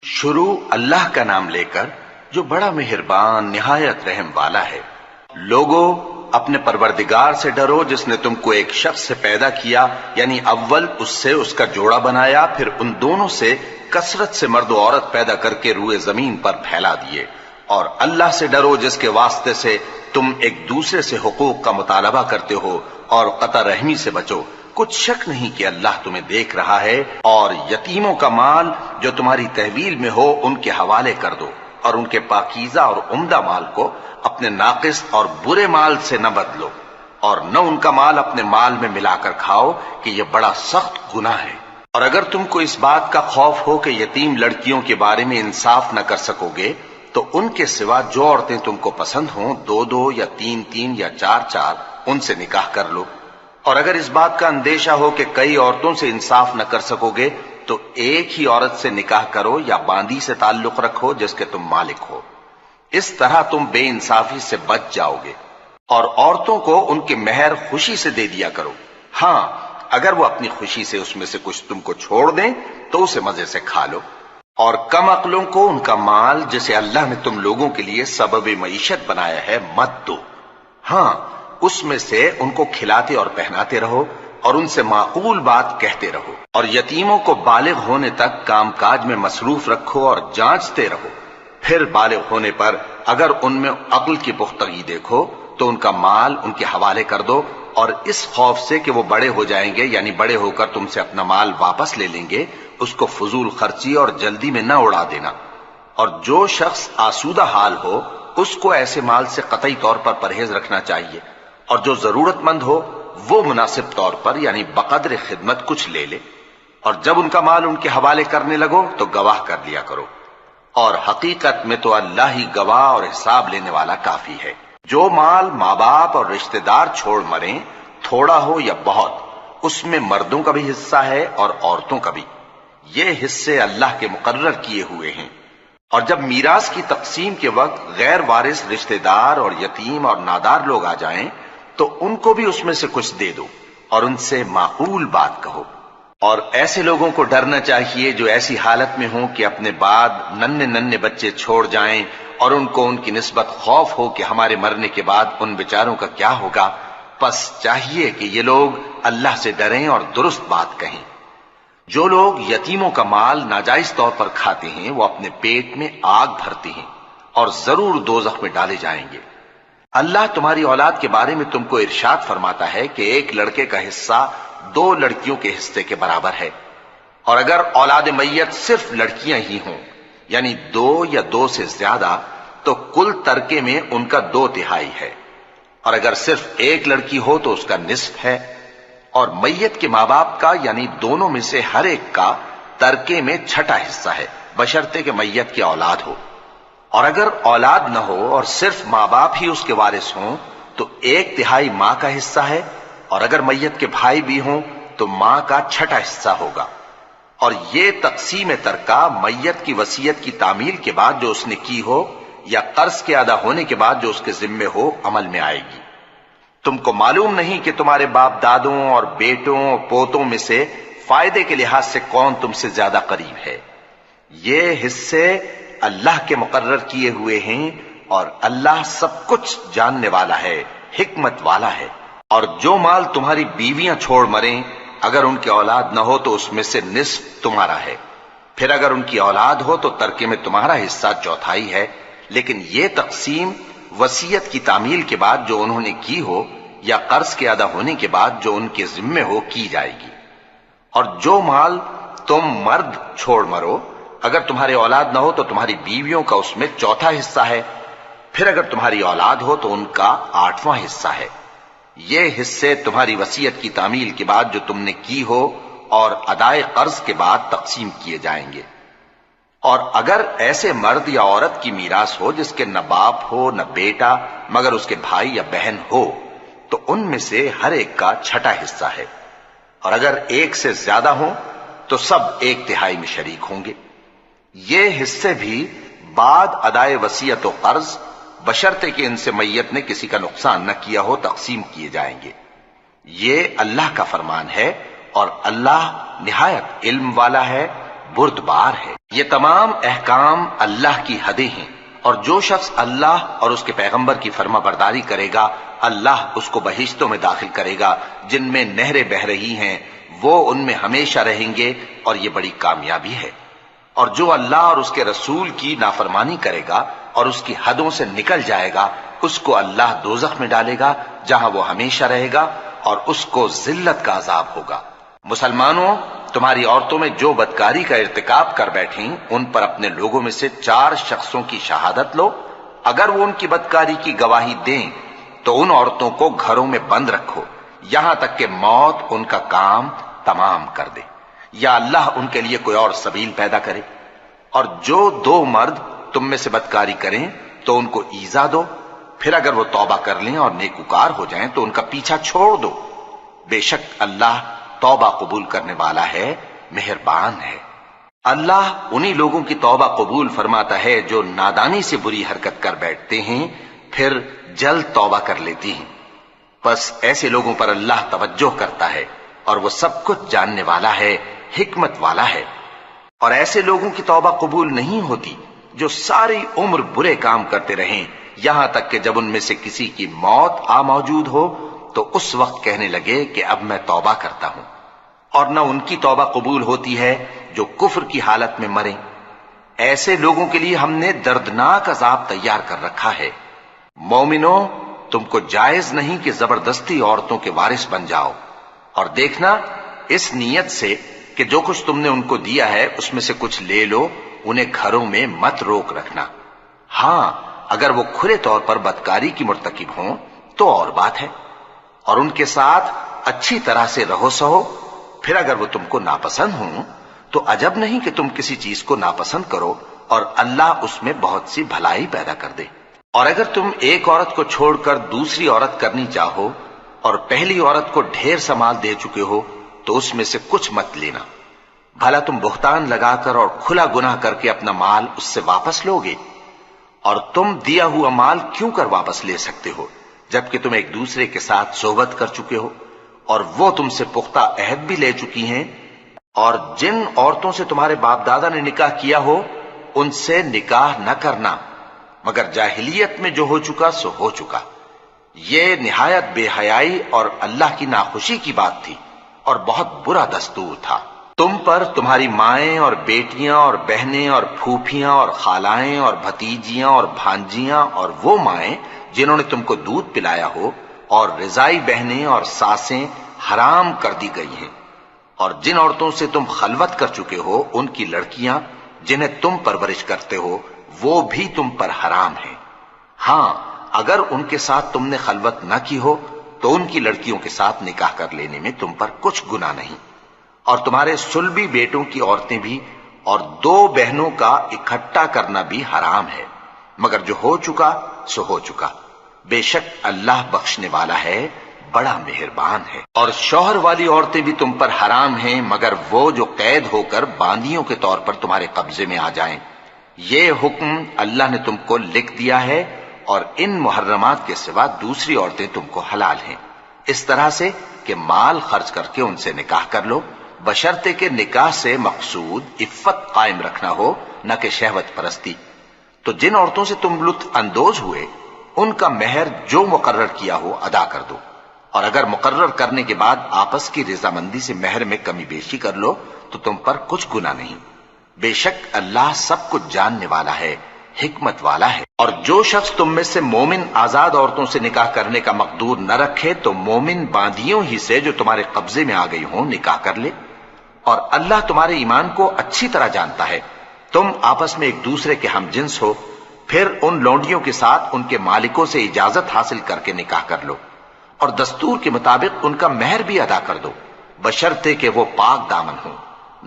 شروع اللہ کا نام لے کر جو بڑا مہربان نہایت رحم والا ہے۔ لوگو اپنے پروردگار سے ڈرو جس نے تم کو ایک شخص سے پیدا کیا، یعنی اول اس سے اس کا جوڑا بنایا، پھر ان دونوں سے کثرت سے مرد و عورت پیدا کر کے روئے زمین پر پھیلا دیے۔ اور اللہ سے ڈرو جس کے واسطے سے تم ایک دوسرے سے حقوق کا مطالبہ کرتے ہو، اور قطع رحمی سے بچو۔ کچھ شک نہیں کہ اللہ تمہیں دیکھ رہا ہے۔ اور یتیموں کا مال جو تمہاری تحویل میں ہو ان کے حوالے کر دو، اور ان کے پاکیزہ اور عمدہ مال کو اپنے ناقص اور برے مال سے نہ بدلو، اور نہ ان کا مال اپنے مال میں ملا کر کھاؤ کہ یہ بڑا سخت گناہ ہے۔ اور اگر تم کو اس بات کا خوف ہو کہ یتیم لڑکیوں کے بارے میں انصاف نہ کر سکو گے تو ان کے سوا جو عورتیں تم کو پسند ہوں، دو دو یا تین تین یا چار چار، ان سے نکاح کر لو۔ اور اگر اس بات کا اندیشہ ہو کہ کئی عورتوں سے انصاف نہ کر سکو گے تو ایک ہی عورت سے نکاح کرو یا باندی سے تعلق رکھو جس کے تم مالک ہو۔ اس طرح تم بے انصافی سے بچ جاؤ گے۔ اور عورتوں کو ان کے مہر خوشی سے دے دیا کرو، ہاں اگر وہ اپنی خوشی سے اس میں سے کچھ تم کو چھوڑ دیں تو اسے مزے سے کھا لو۔ اور کم عقلوں کو ان کا مال جسے اللہ نے تم لوگوں کے لیے سبب معیشت بنایا ہے مت دو، ہاں اس میں سے ان کو کھلاتے اور پہناتے رہو اور ان سے معقول بات کہتے رہو۔ اور یتیموں کو بالغ ہونے تک کام کاج میں مصروف رکھو اور جانچتے رہو، پھر بالغ ہونے پر اگر ان میں عقل کی پختگی دیکھو تو ان کا مال ان کے حوالے کر دو، اور اس خوف سے کہ وہ بڑے ہو جائیں گے، یعنی بڑے ہو کر تم سے اپنا مال واپس لے لیں گے، اس کو فضول خرچی اور جلدی میں نہ اڑا دینا۔ اور جو شخص آسودہ حال ہو اس کو ایسے مال سے قطعی طور پر پرہیز رکھنا چاہیے، اور جو ضرورت مند ہو وہ مناسب طور پر یعنی بقدر خدمت کچھ لے لے۔ اور جب ان کا مال ان کے حوالے کرنے لگو تو گواہ کر لیا کرو، اور حقیقت میں تو اللہ ہی گواہ اور حساب لینے والا کافی ہے۔ جو مال ماں باپ اور رشتہ دار چھوڑ مریں، تھوڑا ہو یا بہت، اس میں مردوں کا بھی حصہ ہے اور عورتوں کا بھی۔ یہ حصے اللہ کے مقرر کیے ہوئے ہیں۔ اور جب میراث کی تقسیم کے وقت غیر وارث رشتہ دار اور یتیم اور نادار لوگ آ جائیں تو ان کو بھی اس میں سے کچھ دے دو اور ان سے معقول بات کہو۔ اور ایسے لوگوں کو ڈرنا چاہیے جو ایسی حالت میں ہوں کہ اپنے بعد ننھے ننھے بچے چھوڑ جائیں اور ان کو ان کی نسبت خوف ہو کہ ہمارے مرنے کے بعد ان بیچاروں کا کیا ہوگا۔ پس چاہیے کہ یہ لوگ اللہ سے ڈریں اور درست بات کہیں۔ جو لوگ یتیموں کا مال ناجائز طور پر کھاتے ہیں وہ اپنے پیٹ میں آگ بھرتے ہیں اور ضرور دوزخ میں ڈالے جائیں گے۔ اللہ تمہاری اولاد کے بارے میں تم کو ارشاد فرماتا ہے کہ ایک لڑکے کا حصہ دو لڑکیوں کے حصے کے برابر ہے، اور اگر اولاد میت صرف لڑکیاں ہی ہوں یعنی دو یا دو سے زیادہ تو کل ترکے میں ان کا 2/3 ہے، اور اگر صرف ایک لڑکی ہو تو اس کا نصف ہے۔ اور میت کے ماں باپ کا یعنی دونوں میں سے ہر ایک کا ترکے میں 6واں حصہ ہے، بشرطے کہ میت کی اولاد ہو۔ اور اگر اولاد نہ ہو اور صرف ماں باپ ہی اس کے وارث ہوں تو 1/3 ماں کا حصہ ہے، اور اگر میت کے بھائی بھی ہوں تو ماں کا 6واں حصہ ہوگا۔ اور یہ تقسیم ترکہ میت کی وصیت کی تعمیل کے بعد جو اس نے کی ہو یا قرض کے ادا ہونے کے بعد جو اس کے ذمے ہو عمل میں آئے گی۔ تم کو معلوم نہیں کہ تمہارے باپ دادوں اور بیٹوں اور پوتوں میں سے فائدے کے لحاظ سے کون تم سے زیادہ قریب ہے۔ یہ حصے اللہ کے مقرر کیے ہوئے ہیں، اور اللہ سب کچھ جاننے والا ہے، حکمت والا ہے۔ اور جو مال تمہاری بیویاں چھوڑ مریں اگر ان کی اولاد نہ ہو تو اس میں سے نصف تمہارا ہے، پھر اگر ان کی اولاد ہو تو ترکے میں تمہارا حصہ 1/4 ہے۔ لیکن یہ تقسیم وصیت کی تعمیل کے بعد جو انہوں نے کی ہو یا قرض کے ادا ہونے کے بعد جو ان کے ذمے ہو کی جائے گی۔ اور جو مال تم مرد چھوڑ مرو اگر تمہارے اولاد نہ ہو تو تمہاری بیویوں کا اس میں 1/4 حصہ ہے، پھر اگر تمہاری اولاد ہو تو ان کا 8واں حصہ ہے۔ یہ حصے تمہاری وصیت کی تعمیل کے بعد جو تم نے کی ہو اور ادائے قرض کے بعد تقسیم کیے جائیں گے۔ اور اگر ایسے مرد یا عورت کی میراث ہو جس کے نہ باپ ہو نہ بیٹا مگر اس کے بھائی یا بہن ہو تو ان میں سے ہر ایک کا 6واں حصہ ہے، اور اگر ایک سے زیادہ ہوں تو سب 1/3 میں شریک ہوں گے۔ یہ حصے بھی بعد ادائے وصیت و قرض بشرطے کہ ان سے میت نے کسی کا نقصان نہ کیا ہو تقسیم کیے جائیں گے۔ یہ اللہ کا فرمان ہے، اور اللہ نہایت علم والا ہے، بردبار ہے۔ یہ تمام احکام اللہ کی حدیں ہیں، اور جو شخص اللہ اور اس کے پیغمبر کی فرما برداری کرے گا اللہ اس کو بہشتوں میں داخل کرے گا جن میں نہریں بہہ رہی ہیں، وہ ان میں ہمیشہ رہیں گے، اور یہ بڑی کامیابی ہے۔ اور جو اللہ اور اس کے رسول کی نافرمانی کرے گا اور اس کی حدوں سے نکل جائے گا اس کو اللہ دوزخ میں ڈالے گا جہاں وہ ہمیشہ رہے گا، اور اس کو ذلت کا عذاب ہوگا۔ مسلمانوں، تمہاری عورتوں میں جو بدکاری کا ارتکاب کر بیٹھیں ان پر اپنے لوگوں میں سے 4 شخصوں کی شہادت لو۔ اگر وہ ان کی بدکاری کی گواہی دیں تو ان عورتوں کو گھروں میں بند رکھو یہاں تک کہ موت ان کا کام تمام کر دے، یا اللہ ان کے لیے کوئی اور سبیل پیدا کرے۔ اور جو 2 مرد تم میں سے بدکاری کریں تو ان کو ایذا دو، پھر اگر وہ توبہ کر لیں اور نیکوکار ہو جائیں تو ان کا پیچھا چھوڑ دو۔ بے شک اللہ توبہ قبول کرنے والا ہے، مہربان ہے۔ اللہ انہی لوگوں کی توبہ قبول فرماتا ہے جو نادانی سے بری حرکت کر بیٹھتے ہیں پھر جلد توبہ کر لیتی ہیں، بس ایسے لوگوں پر اللہ توجہ کرتا ہے اور وہ سب کچھ جاننے والا ہے، حکمت والا ہے۔ اور ایسے لوگوں کی توبہ قبول نہیں ہوتی جو ساری عمر برے کام کرتے رہیں یہاں تک کہ جب ان میں سے کسی کی موت آ موجود ہو تو اس وقت کہنے لگے کہ اب میں توبہ کرتا ہوں۔ اور نہ ان کی توبہ قبول ہوتی ہے جو کفر کی حالت میں مریں۔ ایسے لوگوں کے لیے ہم نے دردناک عذاب تیار کر رکھا ہے۔ مومنوں، تم کو جائز نہیں کہ زبردستی عورتوں کے وارث بن جاؤ، اور دیکھنا اس نیت سے کہ جو کچھ تم نے ان کو دیا ہے اس میں سے کچھ لے لو، انہیں گھروں میں مت روک رکھنا۔ ہاں، اگر وہ کھلے طور پر بدکاری کی مرتکب ہوں تو اور بات ہے، اور ان کے ساتھ اچھی طرح سے رہو سہو۔ پھر اگر وہ تم کو ناپسند ہوں تو عجب نہیں کہ تم کسی چیز کو ناپسند کرو اور اللہ اس میں بہت سی بھلائی پیدا کر دے۔ اور اگر تم ایک عورت کو چھوڑ کر دوسری عورت کرنی چاہو اور پہلی عورت کو ڈھیر سا مال دے چکے ہو تو اس میں سے کچھ مت لینا، بھلا تم بہتان لگا کر اور کھلا گناہ کر کے اپنا مال اس سے واپس لوگے؟ اور تم دیا ہوا مال کیوں کر واپس لے سکتے ہو جبکہ تم ایک دوسرے کے ساتھ صحبت کر چکے ہو اور وہ تم سے پختہ عہد بھی لے چکی ہیں؟ اور جن عورتوں سے تمہارے باپ دادا نے نکاح کیا ہو ان سے نکاح نہ کرنا مگر جاہلیت میں جو ہو چکا سو ہو چکا۔ یہ نہایت بے حیائی اور اللہ کی ناخوشی کی بات تھی اور بہت برا دستور تھا۔ تم پر تمہاری مائیں اور بیٹیاں اور بہنیں اور پھوپھیاں اور خالائیں اور بھتیجیاں اور بھانجیاں اور وہ مائیں جنہوں نے تم کو دودھ پلایا ہو اور رضائی بہنیں اور ساسیں حرام کر دی گئی ہیں، اور جن عورتوں سے تم خلوت کر چکے ہو ان کی لڑکیاں جنہیں تم پرورش کرتے ہو وہ بھی تم پر حرام ہیں۔ ہاں، اگر ان کے ساتھ تم نے خلوت نہ کی ہو تو ان کی لڑکیوں کے ساتھ نکاح کر لینے میں تم پر کچھ گناہ نہیں۔ اور تمہارے صلبی بیٹوں کی عورتیں بھی اور 2 بہنوں کا اکٹھا کرنا بھی حرام ہے، مگر جو ہو چکا سو ہو چکا۔ بے شک اللہ بخشنے والا ہے، بڑا مہربان ہے۔ اور شوہر والی عورتیں بھی تم پر حرام ہیں مگر وہ جو قید ہو کر باندیوں کے طور پر تمہارے قبضے میں آ جائیں۔ یہ حکم اللہ نے تم کو لکھ دیا ہے، اور ان محرمات کے سوا دوسری عورتیں تم کو حلال ہیں، اس طرح سے کہ مال خرچ کر کے ان سے نکاح کر لو، بشرطے کہ نکاح سے مقصود عفت قائم رکھنا ہو نہ کہ شہوت پرستی۔ تو جن عورتوں سے تم لطف اندوز ہوئے ان کا مہر جو مقرر کیا ہو ادا کر دو، اور اگر مقرر کرنے کے بعد آپس کی رضامندی سے مہر میں کمی بیشی کر لو تو تم پر کچھ گناہ نہیں۔ بے شک اللہ سب کچھ جاننے والا ہے، حکمت والا ہے۔ اور جو شخص تم میں سے مومن آزاد عورتوں سے نکاح کرنے کا مقدور نہ رکھے تو مومن باندیوں ہی سے جو تمہارے قبضے میں آ گئی ہوں نکاح کر لے، اور اللہ تمہارے ایمان کو اچھی طرح جانتا ہے۔ تم آپس میں ایک دوسرے کے ہم جنس ہو، پھر ان لونڈیوں کے ساتھ ان کے مالکوں سے اجازت حاصل کر کے نکاح کر لو، اور دستور کے مطابق ان کا مہر بھی ادا کر دو، بشرطے کہ وہ پاک دامن ہوں،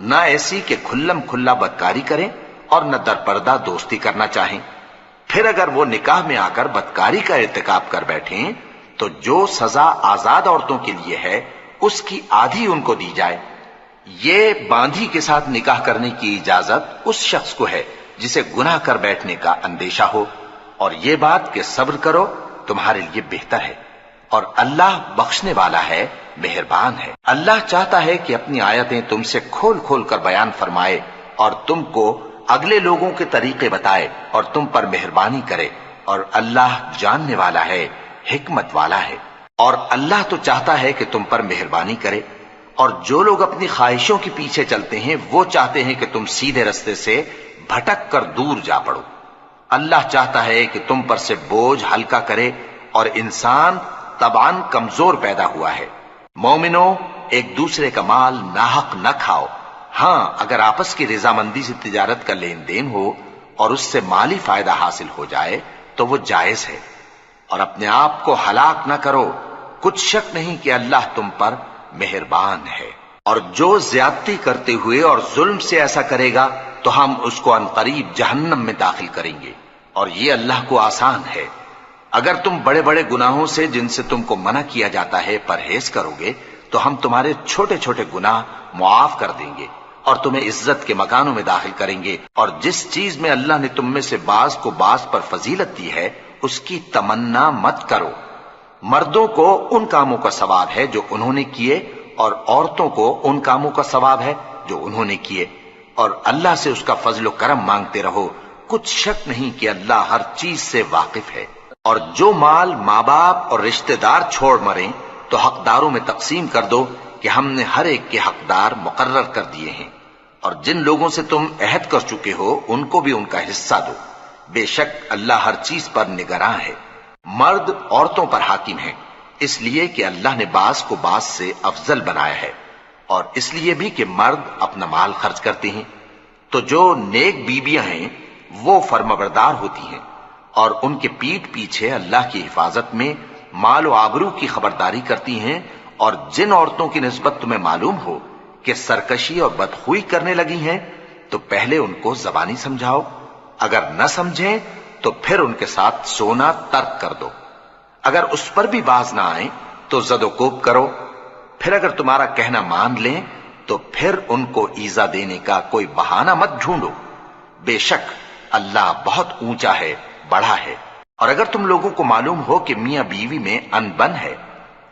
نہ ایسی کہ کھلم کھلا بدکاری کریں اور نہ درپردہ دوستی کرنا چاہیں۔ پھر اگر وہ نکاح میں آ کر بدکاری کا ارتکاب کر بیٹھیں تو جو سزا آزاد عورتوں کے لیے ہے اس کی آدھی ان کو دی جائے۔ یہ باندھی کے ساتھ نکاح کرنے کی اجازت اس شخص کو ہے جسے گناہ کر بیٹھنے کا اندیشہ ہو، اور یہ بات کہ صبر کرو تمہارے لیے بہتر ہے، اور اللہ بخشنے والا ہے، مہربان ہے۔ اللہ چاہتا ہے کہ اپنی آیتیں تم سے کھول کھول کر بیان فرمائے اور تم کو اگلے لوگوں کے طریقے بتائے اور تم پر مہربانی کرے، اور اللہ جاننے والا ہے، حکمت والا ہے۔ اور اللہ تو چاہتا ہے کہ تم پر مہربانی کرے، اور جو لوگ اپنی خواہشوں کے پیچھے چلتے ہیں وہ چاہتے ہیں کہ تم سیدھے رستے سے بھٹک کر دور جا پڑو۔ اللہ چاہتا ہے کہ تم پر سے بوجھ ہلکا کرے، اور انسان طبعاً کمزور پیدا ہوا ہے۔ مومنو، ایک دوسرے کا مال ناحق نہ کھاؤ۔ ہاں، اگر آپس کی رضامندی سے تجارت کا لین دین ہو اور اس سے مالی فائدہ حاصل ہو جائے تو وہ جائز ہے، اور اپنے آپ کو ہلاک نہ کرو، کچھ شک نہیں کہ اللہ تم پر مہربان ہے۔ اور جو زیادتی کرتے ہوئے اور ظلم سے ایسا کرے گا تو ہم اس کو عنقریب جہنم میں داخل کریں گے، اور یہ اللہ کو آسان ہے۔ اگر تم بڑے بڑے گناہوں سے جن سے تم کو منع کیا جاتا ہے پرہیز کرو گے تو ہم تمہارے چھوٹے چھوٹے گناہ معاف کر دیں گے اور تمہیں عزت کے مکانوں میں داخل کریں گے۔ اور جس چیز میں اللہ نے تم میں سے بعض کو بعض پر فضیلت دی ہے اس کی تمنا مت کرو۔ مردوں کو ان کاموں کا ثواب ہے جو انہوں نے کیے، اور عورتوں کو ان کاموں کا ثواب ہے جو انہوں نے کیے، اور اللہ سے اس کا فضل و کرم مانگتے رہو، کچھ شک نہیں کہ اللہ ہر چیز سے واقف ہے۔ اور جو مال ماں باپ اور رشتہ دار چھوڑ مریں تو حقداروں میں تقسیم کر دو کہ ہم نے ہر ایک کے حقدار مقرر کر دیے ہیں، اور جن لوگوں سے تم عہد کر چکے ہو ان کو بھی ان کا حصہ دو، بے شک اللہ ہر چیز پر نگراں ہے۔ مرد عورتوں پر حاکم ہیں، اس لیے کہ اللہ نے بعض کو بعض سے افضل بنایا ہے، اور اس لیے بھی کہ مرد اپنا مال خرچ کرتے ہیں، تو جو نیک بیویاں ہیں وہ فرمانبردار ہوتی ہیں، اور ان کے پیٹھ پیچھے اللہ کی حفاظت میں مال و آبرو کی خبرداری کرتی ہیں۔ اور جن عورتوں کی نسبت تمہیں معلوم ہو کہ سرکشی اور بدخوئی کرنے لگی ہیں تو پہلے ان کو زبانی سمجھاؤ، اگر نہ سمجھیں تو پھر ان کے ساتھ سونا ترک کر دو۔ اگر اس پر بھی باز نہ آئیں تو زد و کوب کرو، پھر اگر تمہارا کہنا مان لیں تو پھر ان کو ایذا دینے کا کوئی بہانہ مت ڈھونڈو، بے شک اللہ بہت اونچا ہے، بڑا ہے۔ اور اگر تم لوگوں کو معلوم ہو کہ میاں بیوی میں انبن ہے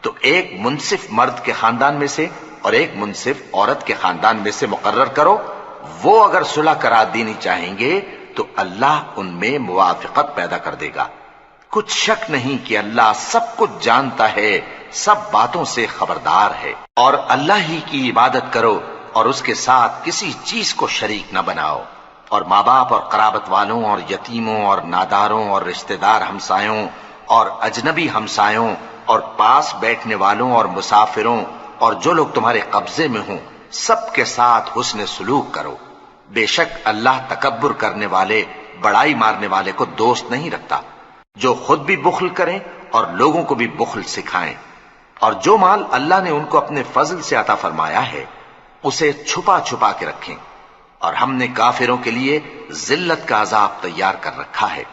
تو ایک منصف مرد کے خاندان میں سے اور ایک منصف عورت کے خاندان میں سے مقرر کرو، وہ اگر صلح کرا دینی چاہیں گے تو اللہ ان میں موافقت پیدا کر دے گا۔ کچھ شک نہیں کہ اللہ سب کچھ جانتا ہے، سب باتوں سے خبردار ہے۔ اور اللہ ہی کی عبادت کرو اور اس کے ساتھ کسی چیز کو شریک نہ بناؤ، اور ماں باپ اور قرابت والوں اور یتیموں اور ناداروں اور رشتہ دار ہمسایوں اور اجنبی ہمسایوں اور پاس بیٹھنے والوں اور مسافروں اور جو لوگ تمہارے قبضے میں ہوں سب کے ساتھ حسن سلوک کرو، بے شک اللہ تکبر کرنے والے، بڑائی مارنے والے کو دوست نہیں رکھتا۔ جو خود بھی بخل کریں اور لوگوں کو بھی بخل سکھائیں، اور جو مال اللہ نے ان کو اپنے فضل سے عطا فرمایا ہے اسے چھپا چھپا کے رکھیں، اور ہم نے کافروں کے لیے ذلت کا عذاب تیار کر رکھا ہے۔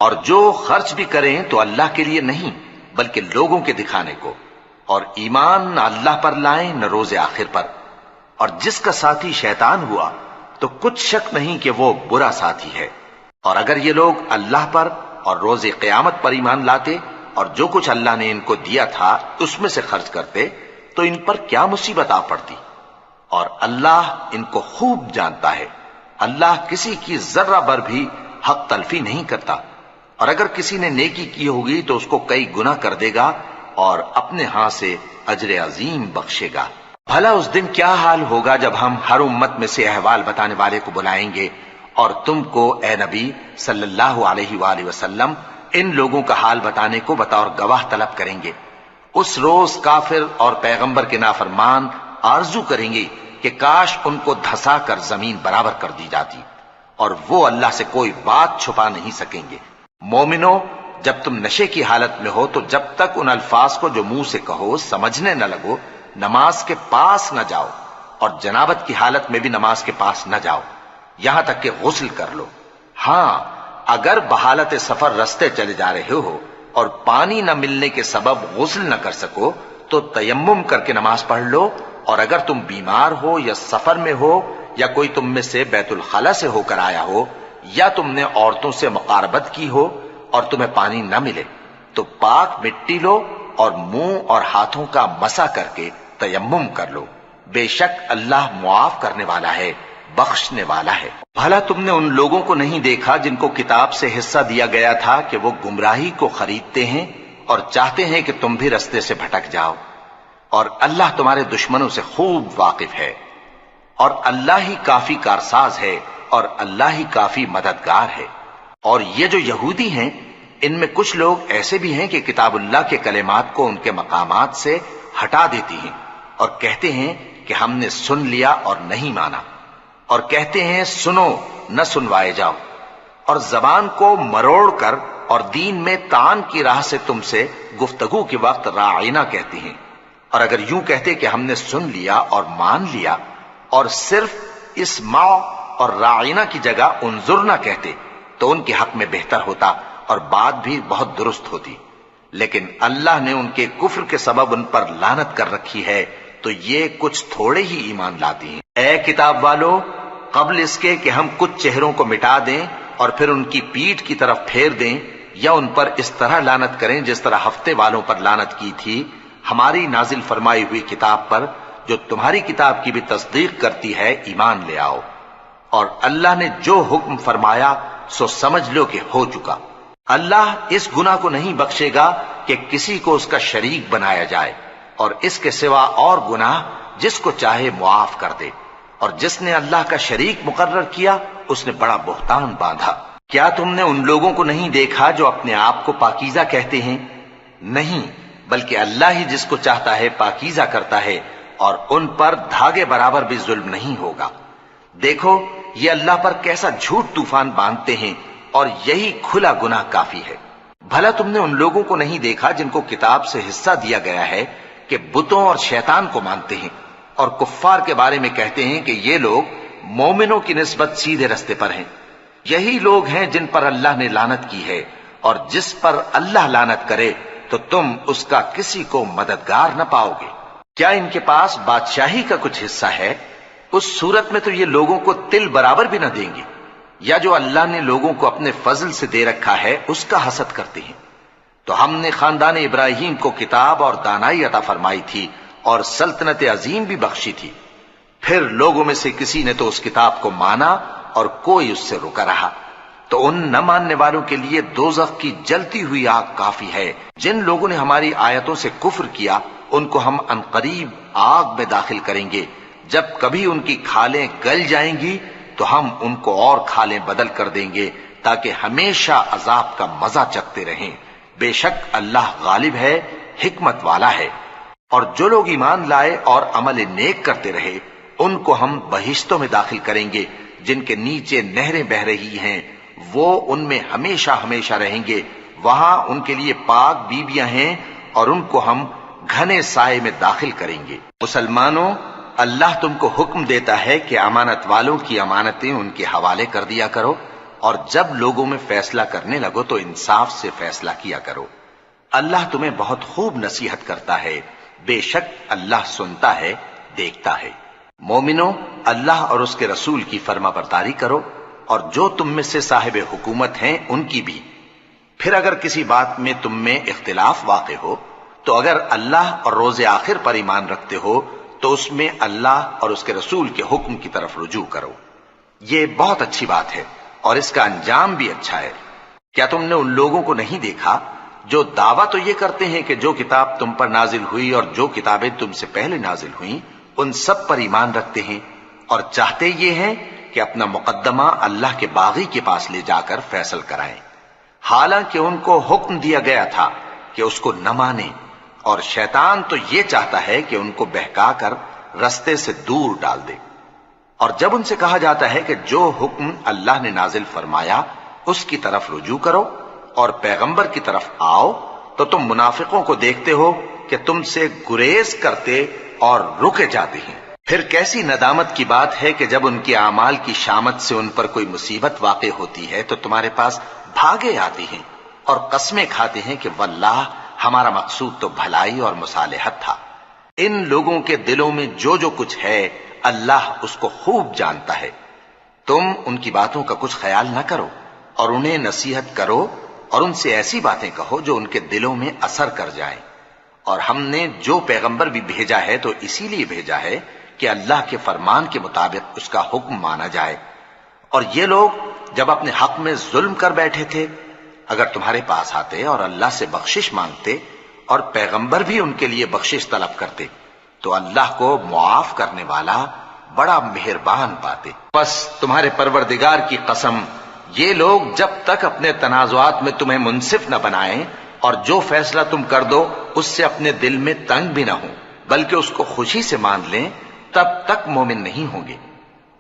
اور جو خرچ بھی کریں تو اللہ کے لیے نہیں بلکہ لوگوں کے دکھانے کو، اور ایمان نہ اللہ پر لائیں نہ روز آخر پر۔ اور جس کا ساتھی شیطان ہوا تو کچھ شک نہیں کہ وہ برا ساتھی ہے۔ اور اگر یہ لوگ اللہ پر اور روز قیامت پر ایمان لاتے اور جو کچھ اللہ نے ان کو دیا تھا اس میں سے خرچ کرتے تو ان پر کیا مصیبت آ پڑتی، اور اللہ ان کو خوب جانتا ہے۔ اللہ کسی کی ذرہ بر بھی حق تلفی نہیں کرتا، اور اگر کسی نے نیکی کی ہوگی تو اس کو کئی گنا کر دے گا اور اپنے ہاں سے اجر عظیم بخشے گا۔ بھلا اس دن کیا حال ہوگا جب ہم ہر امت میں سے احوال بتانے والے کو بلائیں گے اور تم کو اے نبی صلی اللہ علیہ وآلہ وسلم ان لوگوں کا حال بتانے کو بطور گواہ طلب کریں گے۔ اس روز کافر اور پیغمبر کے نافرمان آرزو کریں گے کہ کاش ان کو دھسا کر زمین برابر کر دی جاتی، اور وہ اللہ سے کوئی بات چھپا نہیں سکیں گے۔ مومنو، جب تم نشے کی حالت میں ہو تو جب تک ان الفاظ کو جو منہ سے کہو سمجھنے نہ لگو نماز کے پاس نہ جاؤ، اور جنابت کی حالت میں بھی نماز کے پاس نہ جاؤ یہاں تک کہ غسل کر لو۔ ہاں، اگر بحالت سفر رستے چلے جا رہے ہو اور پانی نہ ملنے کے سبب غسل نہ کر سکو تو تیمم کر کے نماز پڑھ لو، اور اگر تم بیمار ہو یا سفر میں ہو یا کوئی تم میں سے بیت الخلا سے ہو کر آیا ہو یا تم نے عورتوں سے مقاربت کی ہو اور تمہیں پانی نہ ملے تو پاک مٹی لو اور منہ اور ہاتھوں کا مسح کر کے تیمم کر لو، بے شک اللہ معاف کرنے والا ہے، بخشنے والا ہے۔ بھلا تم نے ان لوگوں کو نہیں دیکھا جن کو کتاب سے حصہ دیا گیا تھا کہ وہ گمراہی کو خریدتے ہیں اور چاہتے ہیں کہ تم بھی رستے سے بھٹک جاؤ، اور اللہ تمہارے دشمنوں سے خوب واقف ہے، اور اللہ ہی کافی کارساز ہے، اور اللہ ہی کافی مددگار ہے۔ اور یہ جو یہودی ہیں، ان میں کچھ لوگ ایسے بھی ہیں کہ کتاب اللہ کے کلمات کو ان کے مقامات سے ہٹا دیتی ہیں اور کہتے ہیں کہ ہم نے سن لیا اور نہیں مانا، اور کہتے ہیں سنو نہ سنوائے جاؤ، اور زبان کو مروڑ کر اور دین میں طعن کی راہ سے تم سے گفتگو کے وقت راعینا کہتی ہیں۔ اور اگر یوں کہتے کہ ہم نے سن لیا اور مان لیا، اور صرف اسمع اور راعینا کی جگہ انظرنا کہتے، تو ان کے حق میں بہتر ہوتا اور بات بھی بہت درست ہوتی۔ لیکن اللہ نے ان کے کفر کے سبب ان پر لعنت کر رکھی ہے، تو یہ کچھ تھوڑے ہی ایمان لاتی ہیں۔ اے کتاب والو، قبل اس کے کہ ہم کچھ چہروں کو مٹا دیں اور پھر ان کی پیٹھ کی طرف پھیر دیں یا ان پر اس طرح لعنت کریں جس طرح ہفتے والوں پر لعنت کی تھی، ہماری نازل فرمائی ہوئی کتاب پر جو تمہاری کتاب کی بھی تصدیق کرتی ہے ایمان لے آؤ، اور اللہ نے جو حکم فرمایا سو سمجھ لو کہ ہو چکا۔ اللہ اس گناہ کو نہیں بخشے گا کہ کسی کو اس کا شریک بنایا جائے، اور اس کے سوا اور گناہ جس کو چاہے معاف کر دے، اور جس نے اللہ کا شریک مقرر کیا اس نے بڑا بہتان باندھا۔ کیا تم نے ان لوگوں کو نہیں دیکھا جو اپنے آپ کو پاکیزہ کہتے ہیں؟ نہیں، بلکہ اللہ ہی جس کو چاہتا ہے پاکیزہ کرتا ہے، اور ان پر دھاگے برابر بھی ظلم نہیں ہوگا۔ دیکھو یہ اللہ پر کیسا جھوٹ طوفان باندھتے ہیں، اور یہی کھلا گناہ کافی ہے۔ بھلا تم نے ان لوگوں کو نہیں دیکھا جن کو کتاب سے حصہ دیا گیا ہے کہ بتوں اور شیطان کو مانتے ہیں، اور کفار کے بارے میں کہتے ہیں کہ یہ لوگ مومنوں کی نسبت سیدھے رستے پر ہیں۔ یہی لوگ ہیں جن پر اللہ نے لعنت کی ہے، اور جس پر اللہ لعنت کرے تو تم اس کا کسی کو مددگار نہ پاؤ گے۔ کیا ان کے پاس بادشاہی کا کچھ حصہ ہے؟ اس صورت میں تو یہ لوگوں کو تل برابر بھی نہ دیں گے، یا جو اللہ نے لوگوں کو اپنے فضل سے دے رکھا ہے اس کا حسد کرتے ہیں۔ تو ہم نے خاندان ابراہیم کو کتاب اور دانائی عطا فرمائی تھی اور سلطنت عظیم بھی بخشی تھی، پھر لوگوں میں سے کسی نے تو اس کتاب کو مانا اور کوئی اس سے رکا رہا، تو ان نہ ماننے والوں کے لیے دوزخ کی جلتی ہوئی آگ کافی ہے۔ جن لوگوں نے ہماری آیتوں سے کفر کیا ان کو ہم عنقریب آگ میں داخل کریں گے، جب کبھی ان کی کھالیں گل جائیں گی تو ہم ان کو اور کھالیں بدل کر دیں گے تاکہ ہمیشہ عذاب کا مزہ چکھتے رہیں۔ بے شک اللہ غالب ہے، حکمت والا ہے۔ اور جو لوگ ایمان لائے اور عمل نیک کرتے رہے ان کو ہم بہشتوں میں داخل کریں گے جن کے نیچے نہریں بہہ رہی ہیں، وہ ان میں ہمیشہ ہمیشہ رہیں گے۔ وہاں ان کے لیے پاک بیویاں ہیں اور ان کو ہم گھنے سائے میں داخل کریں گے۔ مسلمانوں، اللہ تم کو حکم دیتا ہے کہ امانت والوں کی امانتیں ان کے حوالے کر دیا کرو، اور جب لوگوں میں فیصلہ کرنے لگو تو انصاف سے فیصلہ کیا کرو۔ اللہ تمہیں بہت خوب نصیحت کرتا ہے، بے شک اللہ سنتا ہے، دیکھتا ہے۔ مومنو، اللہ اور اس کے رسول کی فرما برداری کرو، اور جو تم میں سے صاحب حکومت ہیں ان کی بھی۔ پھر اگر کسی بات میں تم میں اختلاف واقع ہو تو اگر اللہ اور روز آخر پر ایمان رکھتے ہو تو اس میں اللہ اور اس کے رسول کے حکم کی طرف رجوع کرو۔ یہ بہت اچھی بات ہے اور اس کا انجام بھی اچھا ہے۔ کیا تم نے ان لوگوں کو نہیں دیکھا جو دعویٰ تو یہ کرتے ہیں کہ جو کتاب تم پر نازل ہوئی اور جو کتابیں تم سے پہلے نازل ہوئیں ان سب پر ایمان رکھتے ہیں، اور چاہتے یہ ہیں کہ اپنا مقدمہ اللہ کے باغی کے پاس لے جا کر فیصل کرائیں، حالانکہ ان کو حکم دیا گیا تھا کہ اس کو نہ مانیں، اور شیطان تو یہ چاہتا ہے کہ ان کو بہکا کر رستے سے دور ڈال دے۔ اور جب ان سے کہا جاتا ہے کہ جو حکم اللہ نے نازل فرمایا اس کی طرف رجوع کرو اور پیغمبر کی طرف آؤ، تو تم منافقوں کو دیکھتے ہو کہ تم سے گریز کرتے اور رکے جاتے ہیں۔ پھر کیسی ندامت کی بات ہے کہ جب ان کے اعمال کی شامت سے ان پر کوئی مصیبت واقع ہوتی ہے تو تمہارے پاس بھاگے آتے ہیں اور قسمیں کھاتے ہیں کہ واللہ ہمارا مقصود تو بھلائی اور مصالحت تھا۔ ان لوگوں کے دلوں میں جو جو کچھ ہے اللہ اس کو خوب جانتا ہے۔ تم ان کی باتوں کا کچھ خیال نہ کرو اور انہیں نصیحت کرو اور ان سے ایسی باتیں کہو جو ان کے دلوں میں اثر کر جائیں۔ اور ہم نے جو پیغمبر بھی بھیجا ہے تو اسی لیے بھیجا ہے کہ اللہ کے فرمان کے مطابق اس کا حکم مانا جائے۔ اور یہ لوگ جب اپنے حق میں ظلم کر بیٹھے تھے، اگر تمہارے پاس آتے اور اللہ سے بخشش مانگتے اور پیغمبر بھی ان کے لیے بخشش طلب کرتے تو اللہ کو معاف کرنے والا بڑا مہربان پاتے۔ بس تمہارے پروردگار کی قسم، یہ لوگ جب تک اپنے تنازعات میں تمہیں منصف نہ بنائیں اور جو فیصلہ تم کر دو اس سے اپنے دل میں تنگ بھی نہ ہوں بلکہ اس کو خوشی سے مان لیں، تب تک مومن نہیں ہوں گے۔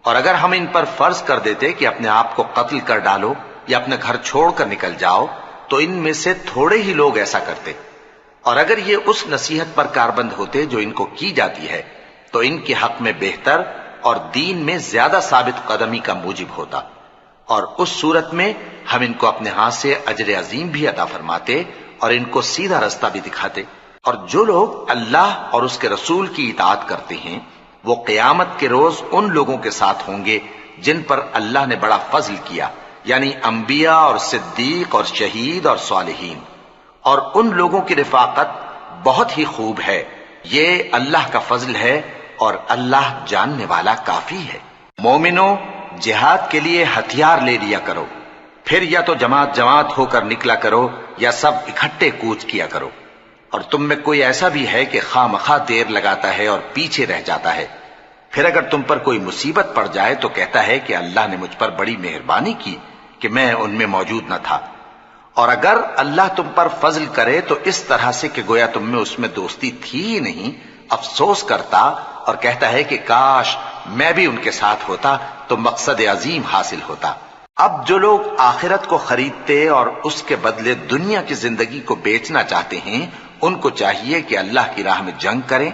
اور اگر ہم ان پر فرض کر دیتے کہ اپنے آپ کو قتل کر ڈالو یا اپنے گھر چھوڑ کر نکل جاؤ تو ان میں سے تھوڑے ہی لوگ ایسا کرتے، اور اگر یہ اس نصیحت پر کاربند ہوتے جو ان کو کی جاتی ہے تو ان کے حق میں بہتر اور دین میں زیادہ ثابت قدمی کا موجب ہوتا، اور اس صورت میں ہم ان کو اپنے ہاتھ سے اجر عظیم بھی عطا فرماتے اور ان کو سیدھا رستہ بھی دکھاتے۔ اور جو لوگ اللہ اور اس کے رسول کی اطاعت کرتے ہیں وہ قیامت کے روز ان لوگوں کے ساتھ ہوں گے جن پر اللہ نے بڑا فضل کیا، یعنی انبیاء اور صدیق اور شہید اور صالحین، اور ان لوگوں کی رفاقت بہت ہی خوب ہے۔ یہ اللہ کا فضل ہے اور اللہ جاننے والا کافی ہے۔ مومنوں، جہاد کے لیے ہتھیار لے لیا کرو، پھر یا تو جماعت جماعت ہو کر نکلا کرو یا سب اکٹھے کوچ کیا کرو۔ اور تم میں کوئی ایسا بھی ہے کہ خواہ مخواہ دیر لگاتا ہے اور پیچھے رہ جاتا ہے، پھر اگر تم پر کوئی مصیبت پڑ جائے تو کہتا ہے کہ اللہ نے مجھ پر بڑی مہربانی کی کہ میں ان میں موجود نہ تھا۔ اور اگر اللہ تم پر فضل کرے تو اس طرح سے کہ گویا تم میں اس میں دوستی تھی ہی نہیں، افسوس کرتا اور کہتا ہے کہ کاش میں بھی ان کے ساتھ ہوتا تو مقصد عظیم حاصل ہوتا۔ اب جو لوگ آخرت کو خریدتے اور اس کے بدلے دنیا کی زندگی کو بیچنا چاہتے ہیں ان کو چاہیے کہ اللہ کی راہ میں جنگ کریں،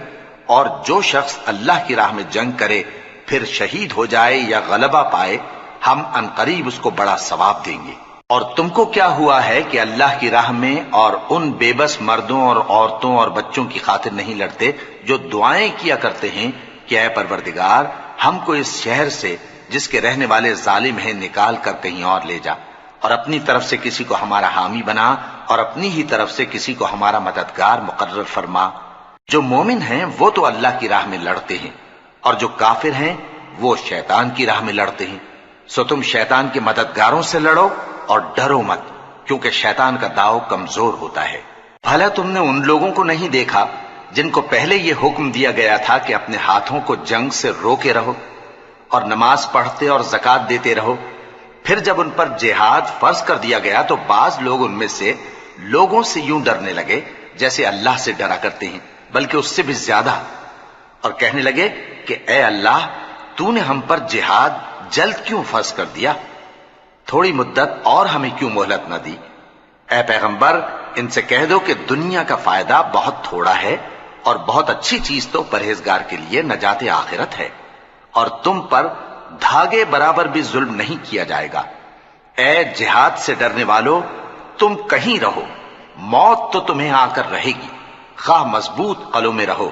اور جو شخص اللہ کی راہ میں جنگ کرے پھر شہید ہو جائے یا غلبہ پائے ہم عنقریب اس کو بڑا ثواب دیں گے۔ اور تم کو کیا ہوا ہے کہ اللہ کی راہ میں اور ان بے بس مردوں اور عورتوں اور بچوں کی خاطر نہیں لڑتے جو دعائیں کیا کرتے ہیں کہ اے پروردگار ہم کو اس شہر سے جس کے رہنے والے ظالم ہیں نکال کر کہیں اور لے جا، اور اپنی طرف سے کسی کو ہمارا حامی بنا اور اپنی ہی طرف سے کسی کو ہمارا مددگار مقرر فرما۔ جو مومن ہیں وہ تو اللہ کی راہ میں لڑتے ہیں، اور جو کافر ہیں وہ شیطان کی راہ میں لڑتے ہیں، سو تم شیطان کے مددگاروں سے لڑو اور ڈرو مت، کیونکہ شیطان کا داؤ کمزور ہوتا ہے۔ بھلا تم نے ان لوگوں کو نہیں دیکھا جن کو پہلے یہ حکم دیا گیا تھا کہ اپنے ہاتھوں کو جنگ سے روکے رہو اور نماز پڑھتے اور زکوٰۃ دیتے رہو، پھر جب ان پر جہاد فرض کر دیا گیا تو بعض لوگ ان میں سے لوگوں سے یوں ڈرنے لگے جیسے اللہ سے ڈرا کرتے ہیں، بلکہ اس سے بھی زیادہ، اور کہنے لگے کہ اے اللہ تو نے ہم پر جہاد جلد کیوں فرض کر دیا، تھوڑی مدت اور ہمیں کیوں مہلت نہ دی۔ اے پیغمبر ان سے کہہ دو کہ دنیا کا فائدہ بہت تھوڑا ہے اور بہت اچھی چیز تو پرہیزگار کے لیے نجات آخرت ہے، اور تم پر دھاگے برابر بھی ظلم نہیں کیا جائے گا۔ اے جہاد سے ڈرنے والو، تم کہیں رہو، موت تو تمہیں آ کر رہے گی، خواہ مضبوط قلعوں میں رہو۔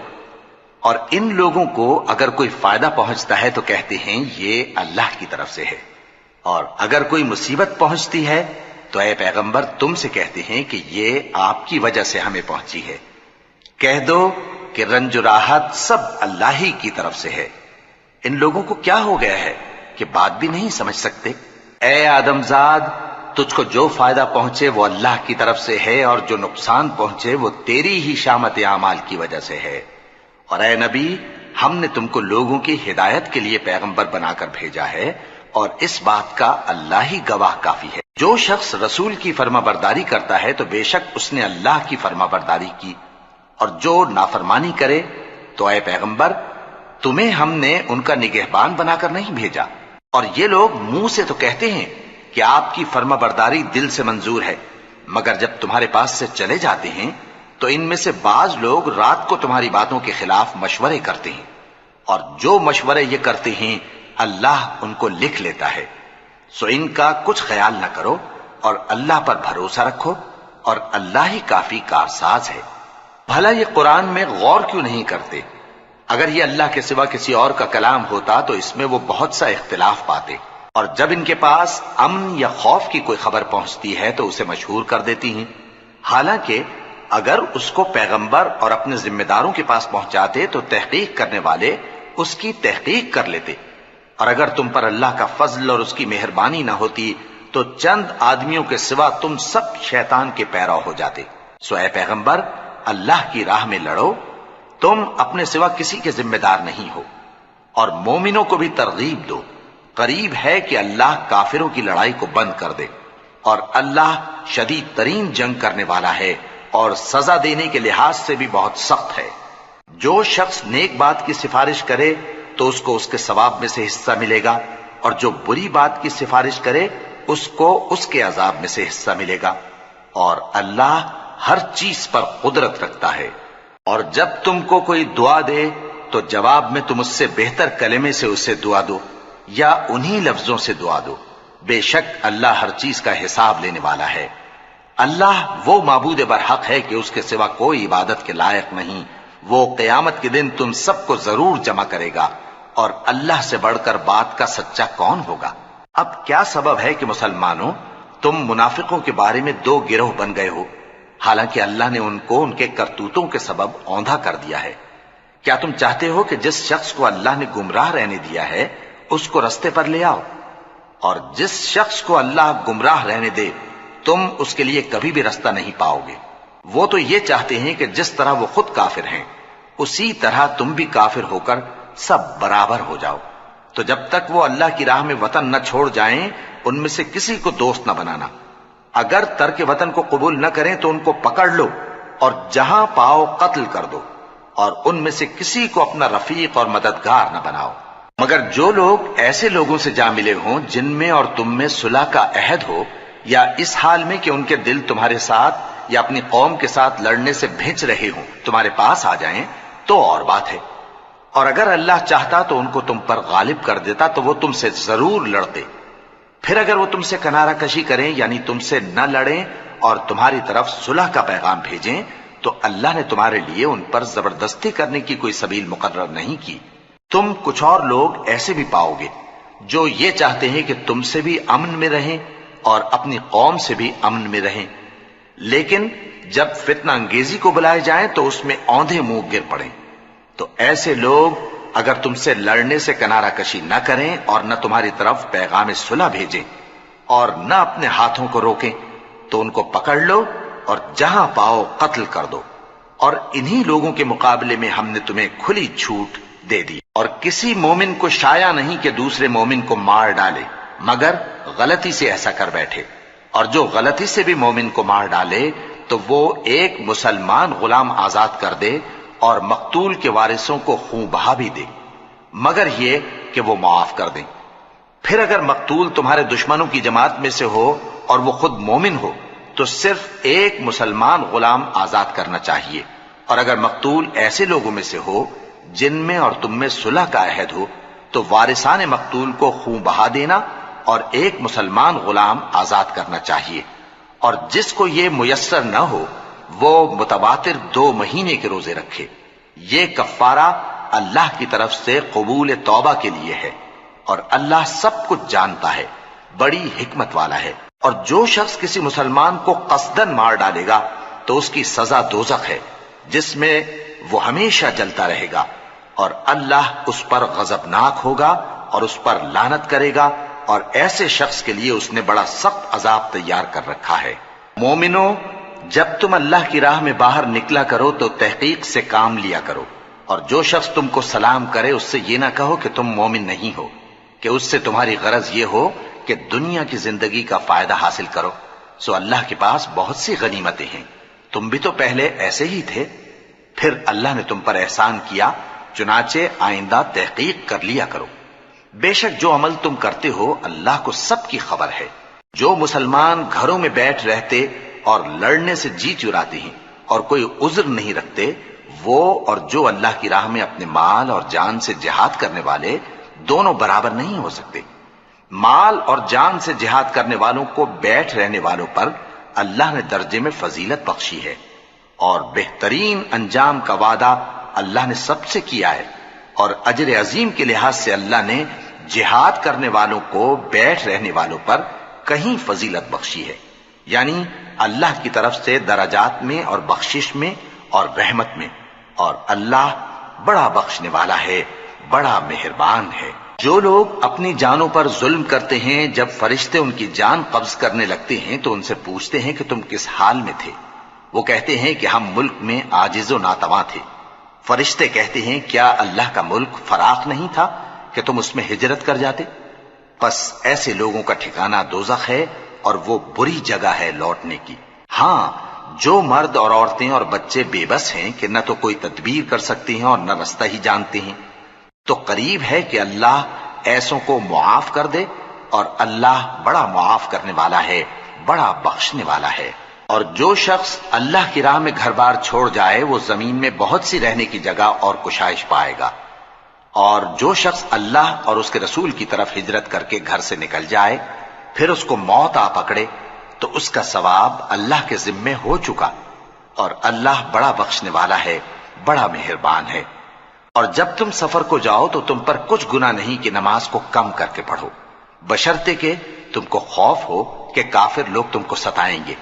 اور ان لوگوں کو اگر کوئی فائدہ پہنچتا ہے تو کہتے ہیں یہ اللہ کی طرف سے ہے، اور اگر کوئی مصیبت پہنچتی ہے تو اے پیغمبر تم سے کہتے ہیں کہ یہ آپ کی وجہ سے ہمیں پہنچی ہے۔ کہہ دو کہ رنج و راحت سب اللہ ہی کی طرف سے ہے۔ ان لوگوں کو کیا ہو گیا ہے کہ بات بھی نہیں سمجھ سکتے؟ اے آدم زاد، تجھ کو جو فائدہ پہنچے وہ اللہ کی طرف سے ہے، اور جو نقصان پہنچے وہ تیری ہی شامت اعمال کی وجہ سے ہے۔ اور اے نبی، ہم نے تم کو لوگوں کی ہدایت کے لیے پیغمبر بنا کر بھیجا ہے، اور اس بات کا اللہ ہی گواہ کافی ہے۔ جو شخص رسول کی فرما برداری کرتا ہے تو بے شک اس نے اللہ کی فرما برداری کی، اور جو نافرمانی کرے تو اے پیغمبر تمہیں ہم نے ان کا نگہبان بنا کر نہیں بھیجا۔ اور یہ لوگ منہ سے تو کہتے ہیں کہ آپ کی فرما برداری دل سے منظور ہے، مگر جب تمہارے پاس سے چلے جاتے ہیں تو ان میں سے بعض لوگ رات کو تمہاری باتوں کے خلاف مشورے کرتے ہیں، اور جو مشورے یہ کرتے ہیں اللہ ان کو لکھ لیتا ہے، سو ان کا کچھ خیال نہ کرو اور اللہ پر بھروسہ رکھو، اور اللہ ہی کافی کارساز ہے۔ بھلا یہ قرآن میں غور کیوں نہیں کرتے؟ اگر یہ اللہ کے سوا کسی اور کا کلام ہوتا تو اس میں وہ بہت سا اختلاف پاتے، اور جب ان کے پاس امن یا خوف کی کوئی خبر پہنچتی ہے تو اسے مشہور کر دیتی ہیں، حالانکہ اگر اس کو پیغمبر اور اپنے ذمہ داروں کے پاس پہنچاتے تو تحقیق کرنے والے اس کی تحقیق کر لیتے، اور اگر تم پر اللہ کا فضل اور اس کی مہربانی نہ ہوتی تو چند آدمیوں کے سوا تم سب شیطان کے پیرو ہو جاتے۔ سو اے پیغمبر، اللہ کی راہ میں لڑو، تم اپنے سوا کسی کے ذمہ دار نہیں ہو، اور مومنوں کو بھی ترغیب دو، قریب ہے کہ اللہ کافروں کی لڑائی کو بند کر دے، اور اللہ شدید ترین جنگ کرنے والا ہے اور سزا دینے کے لحاظ سے بھی بہت سخت ہے۔ جو شخص نیک بات کی سفارش کرے تو اس کو اس کے ثواب میں سے حصہ ملے گا، اور جو بری بات کی سفارش کرے اس کو اس کے عذاب میں سے حصہ ملے گا، اور اللہ ہر چیز پر قدرت رکھتا ہے۔ اور جب تم کو کوئی دعا دے تو جواب میں تم اس سے بہتر کلمے سے اسے دعا دو یا انہی لفظوں سے دعا دو، بے شک اللہ ہر چیز کا حساب لینے والا ہے۔ اللہ وہ معبود برحق ہے کہ اس کے سوا کوئی عبادت کے لائق نہیں۔ وہ قیامت کے دن تم سب کو ضرور جمع کرے گا، اور اللہ سے بڑھ کر بات کا سچا کون ہوگا؟ اب کیا سبب ہے کہ مسلمانوں تم منافقوں کے بارے میں دو گروہ بن گئے ہو، حالانکہ اللہ نے ان کو ان کے کرتوتوں کے سبب اوندھا کر دیا ہے؟ کیا تم چاہتے ہو کہ جس شخص کو اللہ نے گمراہ رہنے دیا ہے اس کو رستے پر لے آؤ، اور جس شخص کو اللہ گمراہ رہنے دے تم اس کے لیے کبھی بھی رستہ نہیں پاؤ گے؟ وہ تو یہ چاہتے ہیں کہ جس طرح وہ خود کافر ہیں اسی طرح تم بھی کافر ہو کر سب برابر ہو جاؤ۔ تو جب تک وہ اللہ کی راہ میں وطن نہ چھوڑ جائیں ان میں سے کسی کو دوست نہ بنانا۔ اگر ترک وطن کو قبول نہ کریں تو ان کو پکڑ لو اور جہاں پاؤ قتل کر دو، اور ان میں سے کسی کو اپنا رفیق اور مددگار نہ بناؤ، مگر جو لوگ ایسے لوگوں سے جا ملے ہوں جن میں اور تم میں صلح کا عہد ہو، یا اس حال میں کہ ان کے دل تمہارے ساتھ یا اپنی قوم کے ساتھ لڑنے سے بھنچ رہے ہوں تمہارے پاس آ جائیں تو اور بات ہے، اور اگر اللہ چاہتا تو ان کو تم پر غالب کر دیتا تو وہ تم سے ضرور لڑتے۔ پھر اگر وہ تم سے کنارہ کشی کریں یعنی تم سے نہ لڑیں اور تمہاری طرف صلح کا پیغام بھیجیں تو اللہ نے تمہارے لیے ان پر زبردستی کرنے کی کوئی سبیل مقرر نہیں کی۔ تم کچھ اور لوگ ایسے بھی پاؤ گے جو یہ چاہتے ہیں کہ تم سے بھی امن میں رہیں اور اپنی قوم سے بھی امن میں رہیں، لیکن جب فتنہ انگیزی کو بلائے جائیں تو اس میں اوندھے منہ گر پڑیں۔ تو ایسے لوگ اگر تم سے لڑنے سے کنارہ کشی نہ کریں اور نہ تمہاری طرف پیغام صلح بھیجیں اور نہ اپنے ہاتھوں کو روکیں تو ان کو پکڑ لو اور جہاں پاؤ قتل کر دو، اور انہی لوگوں کے مقابلے میں ہم نے تمہیں کھلی چھوٹ دے دی، اور کسی مومن کو شایع نہیں کہ دوسرے مومن کو مار ڈالے مگر غلطی سے ایسا کر بیٹھے، اور جو غلطی سے بھی مومن کو مار ڈالے تو وہ ایک مسلمان غلام آزاد کر دے اور مقتول کے وارثوں کو خون بہا بھی دے، مگر یہ کہ وہ معاف کر دیں۔ پھر اگر مقتول تمہارے دشمنوں کی جماعت میں سے ہو اور وہ خود مومن ہو تو صرف ایک مسلمان غلام آزاد کرنا چاہیے، اور اگر مقتول ایسے لوگوں میں سے ہو جن میں اور تم میں صلح کا عہد ہو تو وارثان مقتول کو خون بہا دینا اور ایک مسلمان غلام آزاد کرنا چاہیے، اور جس کو یہ میسر نہ ہو وہ متواتر 2 مہینے کے روزے رکھے۔ یہ کفارہ اللہ کی طرف سے قبول توبہ کے لیے ہے، اور اللہ سب کچھ جانتا ہے، بڑی حکمت والا ہے۔ اور جو شخص کسی مسلمان کو قصدن مار ڈالے گا تو اس کی سزا دوزخ ہے جس میں وہ ہمیشہ جلتا رہے گا، اور اللہ اس پر غضبناک ہوگا اور اس پر لعنت کرے گا، اور ایسے شخص کے لیے اس نے بڑا سخت عذاب تیار کر رکھا ہے۔ مومنو، جب تم اللہ کی راہ میں باہر نکلا کرو تو تحقیق سے کام لیا کرو، اور جو شخص تم کو سلام کرے اس سے یہ نہ کہو کہ تم مومن نہیں ہو، کہ اس سے تمہاری غرض یہ ہو کہ دنیا کی زندگی کا فائدہ حاصل کرو۔ سو اللہ کے پاس بہت سی غنیمتیں ہیں، تم بھی تو پہلے ایسے ہی تھے، پھر اللہ نے تم پر احسان کیا، چنانچہ آئندہ تحقیق کر لیا کرو۔ بے شک جو عمل تم کرتے ہو اللہ کو سب کی خبر ہے۔ جو مسلمان گھروں میں بیٹھ رہتے اور لڑنے سے جی چراتے ہیں اور کوئی عذر نہیں رکھتے، وہ اور جو اللہ کی راہ میں اپنے مال اور جان سے جہاد کرنے والے دونوں برابر نہیں ہو سکتے۔ مال اور جان سے جہاد کرنے والوں کو بیٹھ رہنے والوں پر اللہ نے درجے میں فضیلت بخشی ہے، اور بہترین انجام کا وعدہ اللہ نے سب سے کیا ہے، اور اجر عظیم کے لحاظ سے اللہ نے جہاد کرنے والوں کو بیٹھ رہنے والوں پر کہیں فضیلت بخشی ہے، یعنی اللہ کی طرف سے درجات میں اور بخشش میں اور رحمت میں، اور اللہ بڑا بخشنے والا ہے، بڑا مہربان ہے۔ جو لوگ اپنی جانوں پر ظلم کرتے ہیں، جب فرشتے ان کی جان قبض کرنے لگتے ہیں تو ان سے پوچھتے ہیں کہ تم کس حال میں تھے؟ وہ کہتے ہیں کہ ہم ملک میں عاجز و ناتواں تھے۔ فرشتے کہتے ہیں کیا اللہ کا ملک فراخ نہیں تھا کہ تم اس میں ہجرت کر جاتے؟ پس ایسے لوگوں کا ٹھکانہ دوزخ ہے اور وہ بری جگہ ہے لوٹنے کی۔ ہاں، جو مرد اور عورتیں اور بچے بے بس ہیں کہ نہ تو کوئی تدبیر کر سکتے ہیں اور نہ رستہ ہی جانتے ہیں، تو قریب ہے کہ اللہ ایسوں کو معاف کر دے، اور اللہ بڑا معاف کرنے والا ہے، بڑا بخشنے والا ہے۔ اور جو شخص اللہ کی راہ میں گھر بار چھوڑ جائے وہ زمین میں بہت سی رہنے کی جگہ اور کشائش پائے گا، اور جو شخص اللہ اور اس کے رسول کی طرف ہجرت کر کے گھر سے نکل جائے پھر اس کو موت آ پکڑے تو اس کا ثواب اللہ کے ذمے ہو چکا، اور اللہ بڑا بخشنے والا ہے، بڑا مہربان ہے۔ اور جب تم سفر کو جاؤ تو تم پر کچھ گناہ نہیں کہ نماز کو کم کر کے پڑھو، بشرطے کہ تم کو خوف ہو کہ کافر لوگ تم کو ستائیں گے،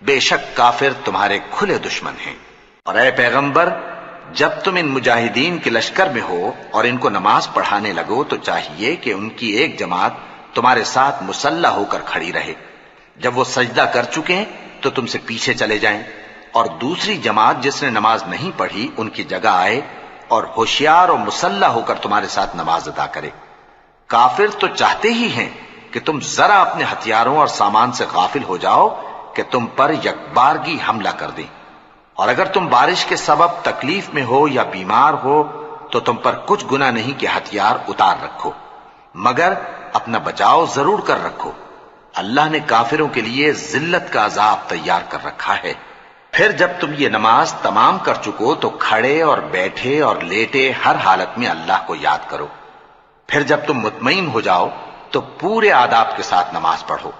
بے شک کافر تمہارے کھلے دشمن ہیں۔ اور اے پیغمبر، جب تم ان مجاہدین کے لشکر میں ہو اور ان کو نماز پڑھانے لگو تو چاہیے کہ ان کی ایک جماعت تمہارے ساتھ مسلح ہو کر کھڑی رہے، جب وہ سجدہ کر چکے ہیں تو تم سے پیچھے چلے جائیں، اور دوسری جماعت جس نے نماز نہیں پڑھی ان کی جگہ آئے اور ہوشیار اور مسلح ہو کر تمہارے ساتھ نماز ادا کرے۔ کافر تو چاہتے ہی ہیں کہ تم ذرا اپنے ہتھیاروں اور سامان سے غافل ہو جاؤ کہ تم پر یکبارگی حملہ کر دیں، اور اگر تم بارش کے سبب تکلیف میں ہو یا بیمار ہو تو تم پر کچھ گناہ نہیں کہ ہتھیار اتار رکھو، مگر اپنا بچاؤ ضرور کر رکھو، اللہ نے کافروں کے لیے ذلت کا عذاب تیار کر رکھا ہے۔ پھر جب تم یہ نماز تمام کر چکو تو کھڑے اور بیٹھے اور لیٹے ہر حالت میں اللہ کو یاد کرو۔ پھر جب تم مطمئن ہو جاؤ تو پورے آداب کے ساتھ نماز پڑھو۔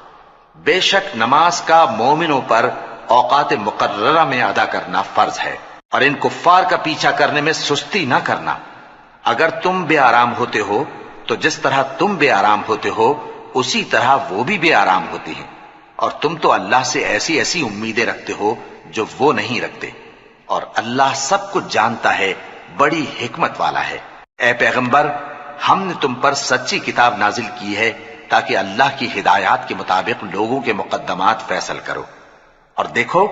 بے شک نماز کا مومنوں پر اوقات مقررہ میں ادا کرنا فرض ہے، اور ان کفار کا پیچھا کرنے میں سستی نہ کرنا۔ اگر تم بے آرام ہوتے ہو تو جس طرح تم بے آرام ہوتے ہو اسی طرح وہ بھی بے آرام ہوتے ہیں، اور تم تو اللہ سے ایسی ایسی امیدیں رکھتے ہو جو وہ نہیں رکھتے، اور اللہ سب کچھ جانتا ہے، بڑی حکمت والا ہے۔ اے پیغمبر، ہم نے تم پر سچی کتاب نازل کی ہے تاکہ اللہ کی ہدایات کے مطابق لوگوں کے مقدمات فیصل کرو، اور دیکھو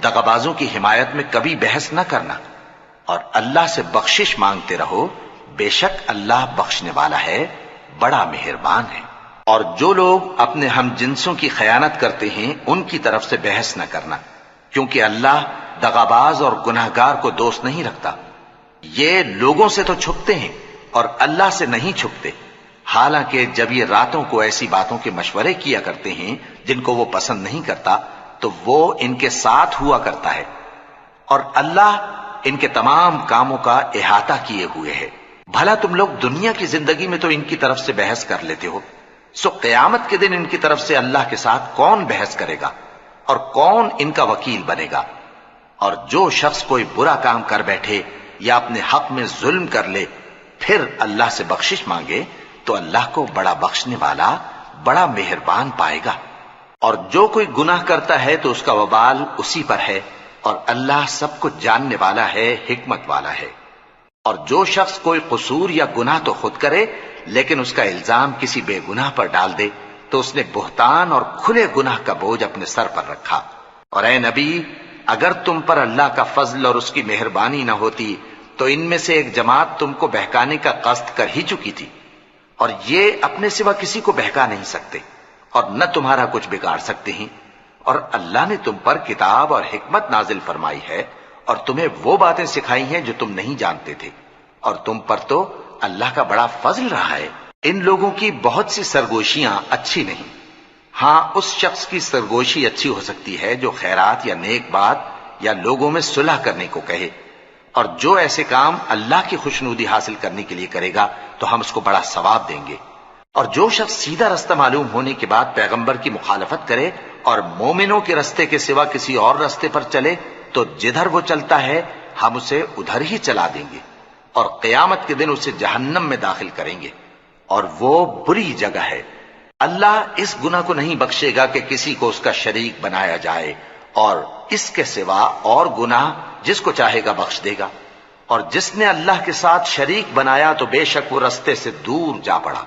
دغابازوں کی حمایت میں کبھی بحث نہ کرنا، اور اللہ سے بخشش مانگتے رہو، بے شک اللہ بخشنے والا ہے، بڑا مہربان ہے۔ اور جو لوگ اپنے ہم جنسوں کی خیانت کرتے ہیں ان کی طرف سے بحث نہ کرنا، کیونکہ اللہ دغاباز اور گناہگار کو دوست نہیں رکھتا۔ یہ لوگوں سے تو چھپتے ہیں اور اللہ سے نہیں چھپتے، حالانکہ جب یہ راتوں کو ایسی باتوں کے مشورے کیا کرتے ہیں جن کو وہ پسند نہیں کرتا تو وہ ان کے ساتھ ہوا کرتا ہے، اور اللہ ان کے تمام کاموں کا احاطہ کیے ہوئے ہے۔ بھلا تم لوگ دنیا کی زندگی میں تو ان کی طرف سے بحث کر لیتے ہو، سو قیامت کے دن ان کی طرف سے اللہ کے ساتھ کون بحث کرے گا اور کون ان کا وکیل بنے گا؟ اور جو شخص کوئی برا کام کر بیٹھے یا اپنے حق میں ظلم کر لے پھر اللہ سے بخشش مانگے تو اللہ کو بڑا بخشنے والا، بڑا مہربان پائے گا۔ اور جو کوئی گناہ کرتا ہے تو اس کا وبال اسی پر ہے، اور اللہ سب کچھ جاننے والا ہے، حکمت والا ہے۔ اور جو شخص کوئی قصور یا گناہ تو خود کرے لیکن اس کا الزام کسی بے گناہ پر ڈال دے تو اس نے بہتان اور کھلے گناہ کا بوجھ اپنے سر پر رکھا۔ اور اے نبی، اگر تم پر اللہ کا فضل اور اس کی مہربانی نہ ہوتی تو ان میں سے ایک جماعت تم کو بہکانے کا قصد کر ہی چکی تھی، اور یہ اپنے سوا کسی کو بہکا نہیں سکتے اور نہ تمہارا کچھ بگاڑ سکتے ہیں۔ اور اللہ نے تم پر کتاب اور حکمت نازل فرمائی ہے اور تمہیں وہ باتیں سکھائی ہیں جو تم نہیں جانتے تھے، اور تم پر تو اللہ کا بڑا فضل رہا ہے۔ ان لوگوں کی بہت سی سرگوشیاں اچھی نہیں، ہاں اس شخص کی سرگوشی اچھی ہو سکتی ہے جو خیرات یا نیک بات یا لوگوں میں صلح کرنے کو کہے، اور جو ایسے کام اللہ کی خوشنودی حاصل کرنے کے لیے کرے گا تو ہم اس کو بڑا ثواب دیں گے۔ اور جو شخص سیدھا رستہ معلوم ہونے کے بعد پیغمبر کی مخالفت کرے اور مومنوں کے رستے کے سوا کسی اور رستے پر چلے تو جدھر وہ چلتا ہے ہم اسے ادھر ہی چلا دیں گے، اور قیامت کے دن اسے جہنم میں داخل کریں گے، اور وہ بری جگہ ہے۔ اللہ اس گناہ کو نہیں بخشے گا کہ کسی کو اس کا شریک بنایا جائے، اور اس کے سوا اور گناہ جس کو چاہے گا بخش دے گا۔ اور جس نے اللہ کے ساتھ شریک بنایا تو بے شک وہ رستے سے دور جا پڑا۔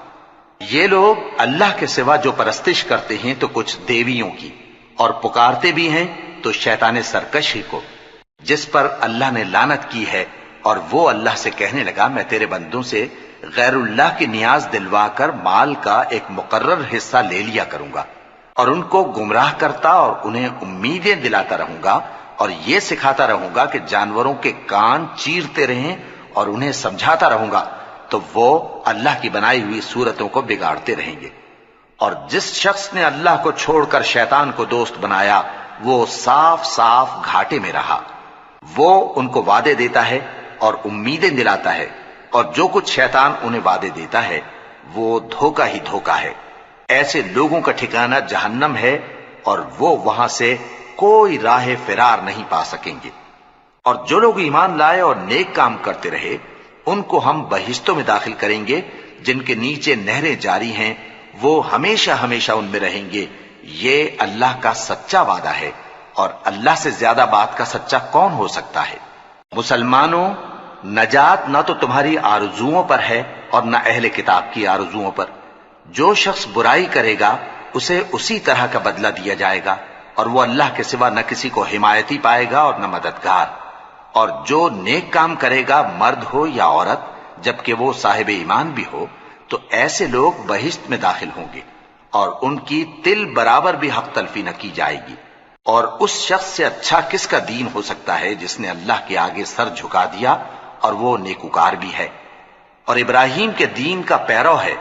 یہ لوگ اللہ کے سوا جو پرستش کرتے ہیں تو کچھ دیویوں کی، اور پکارتے بھی ہیں تو شیطان سرکشی کو، جس پر اللہ نے لعنت کی ہے، اور وہ اللہ سے کہنے لگا میں تیرے بندوں سے غیر اللہ کی نیاز دلوا کر مال کا ایک مقرر حصہ لے لیا کروں گا، اور ان کو گمراہ کرتا اور انہیں امیدیں دلاتا رہوں گا، اور یہ سکھاتا رہوں گا کہ جانوروں کے کان چیرتے رہیں، اور انہیں سمجھاتا رہوں گا، تو وہ اللہ کی بنائی ہوئی صورتوں کو بگاڑتے رہیں گے۔ اور جس شخص نے اللہ کو چھوڑ کر شیطان کو دوست بنایا وہ صاف صاف گھاٹے میں رہا۔ وہ ان کو وعدے دیتا ہے اور امیدیں دلاتا ہے، اور جو کچھ شیطان انہیں وعدے دیتا ہے وہ دھوکہ ہی دھوکہ ہے۔ ایسے لوگوں کا ٹھکانہ جہنم ہے، اور وہ وہاں سے کوئی راہ فرار نہیں پا سکیں گے۔ اور جو لوگ ایمان لائے اور نیک کام کرتے رہے ان کو ہم بہشتوں میں داخل کریں گے جن کے نیچے نہریں جاری ہیں، وہ ہمیشہ ہمیشہ ان میں رہیں گے۔ یہ اللہ کا سچا وعدہ ہے، اور اللہ سے زیادہ بات کا سچا کون ہو سکتا ہے؟ مسلمانوں، نجات نہ تو تمہاری آرزوؤں پر ہے اور نہ اہل کتاب کی آرزوؤں پر۔ جو شخص برائی کرے گا اسے اسی طرح کا بدلہ دیا جائے گا، اور وہ اللہ کے سوا نہ کسی کو حمایتی پائے گا اور نہ مددگار۔ اور جو نیک کام کرے گا مرد ہو یا عورت، جبکہ وہ صاحب ایمان بھی ہو، تو ایسے لوگ بہشت میں داخل ہوں گے، اور ان کی تل برابر بھی حق تلفی نہ کی جائے گی۔ اور اس شخص سے اچھا کس کا دین ہو سکتا ہے جس نے اللہ کے آگے سر جھکا دیا اور وہ نیکوکار بھی ہے، اور ابراہیم کے دین کا پیرو ہے،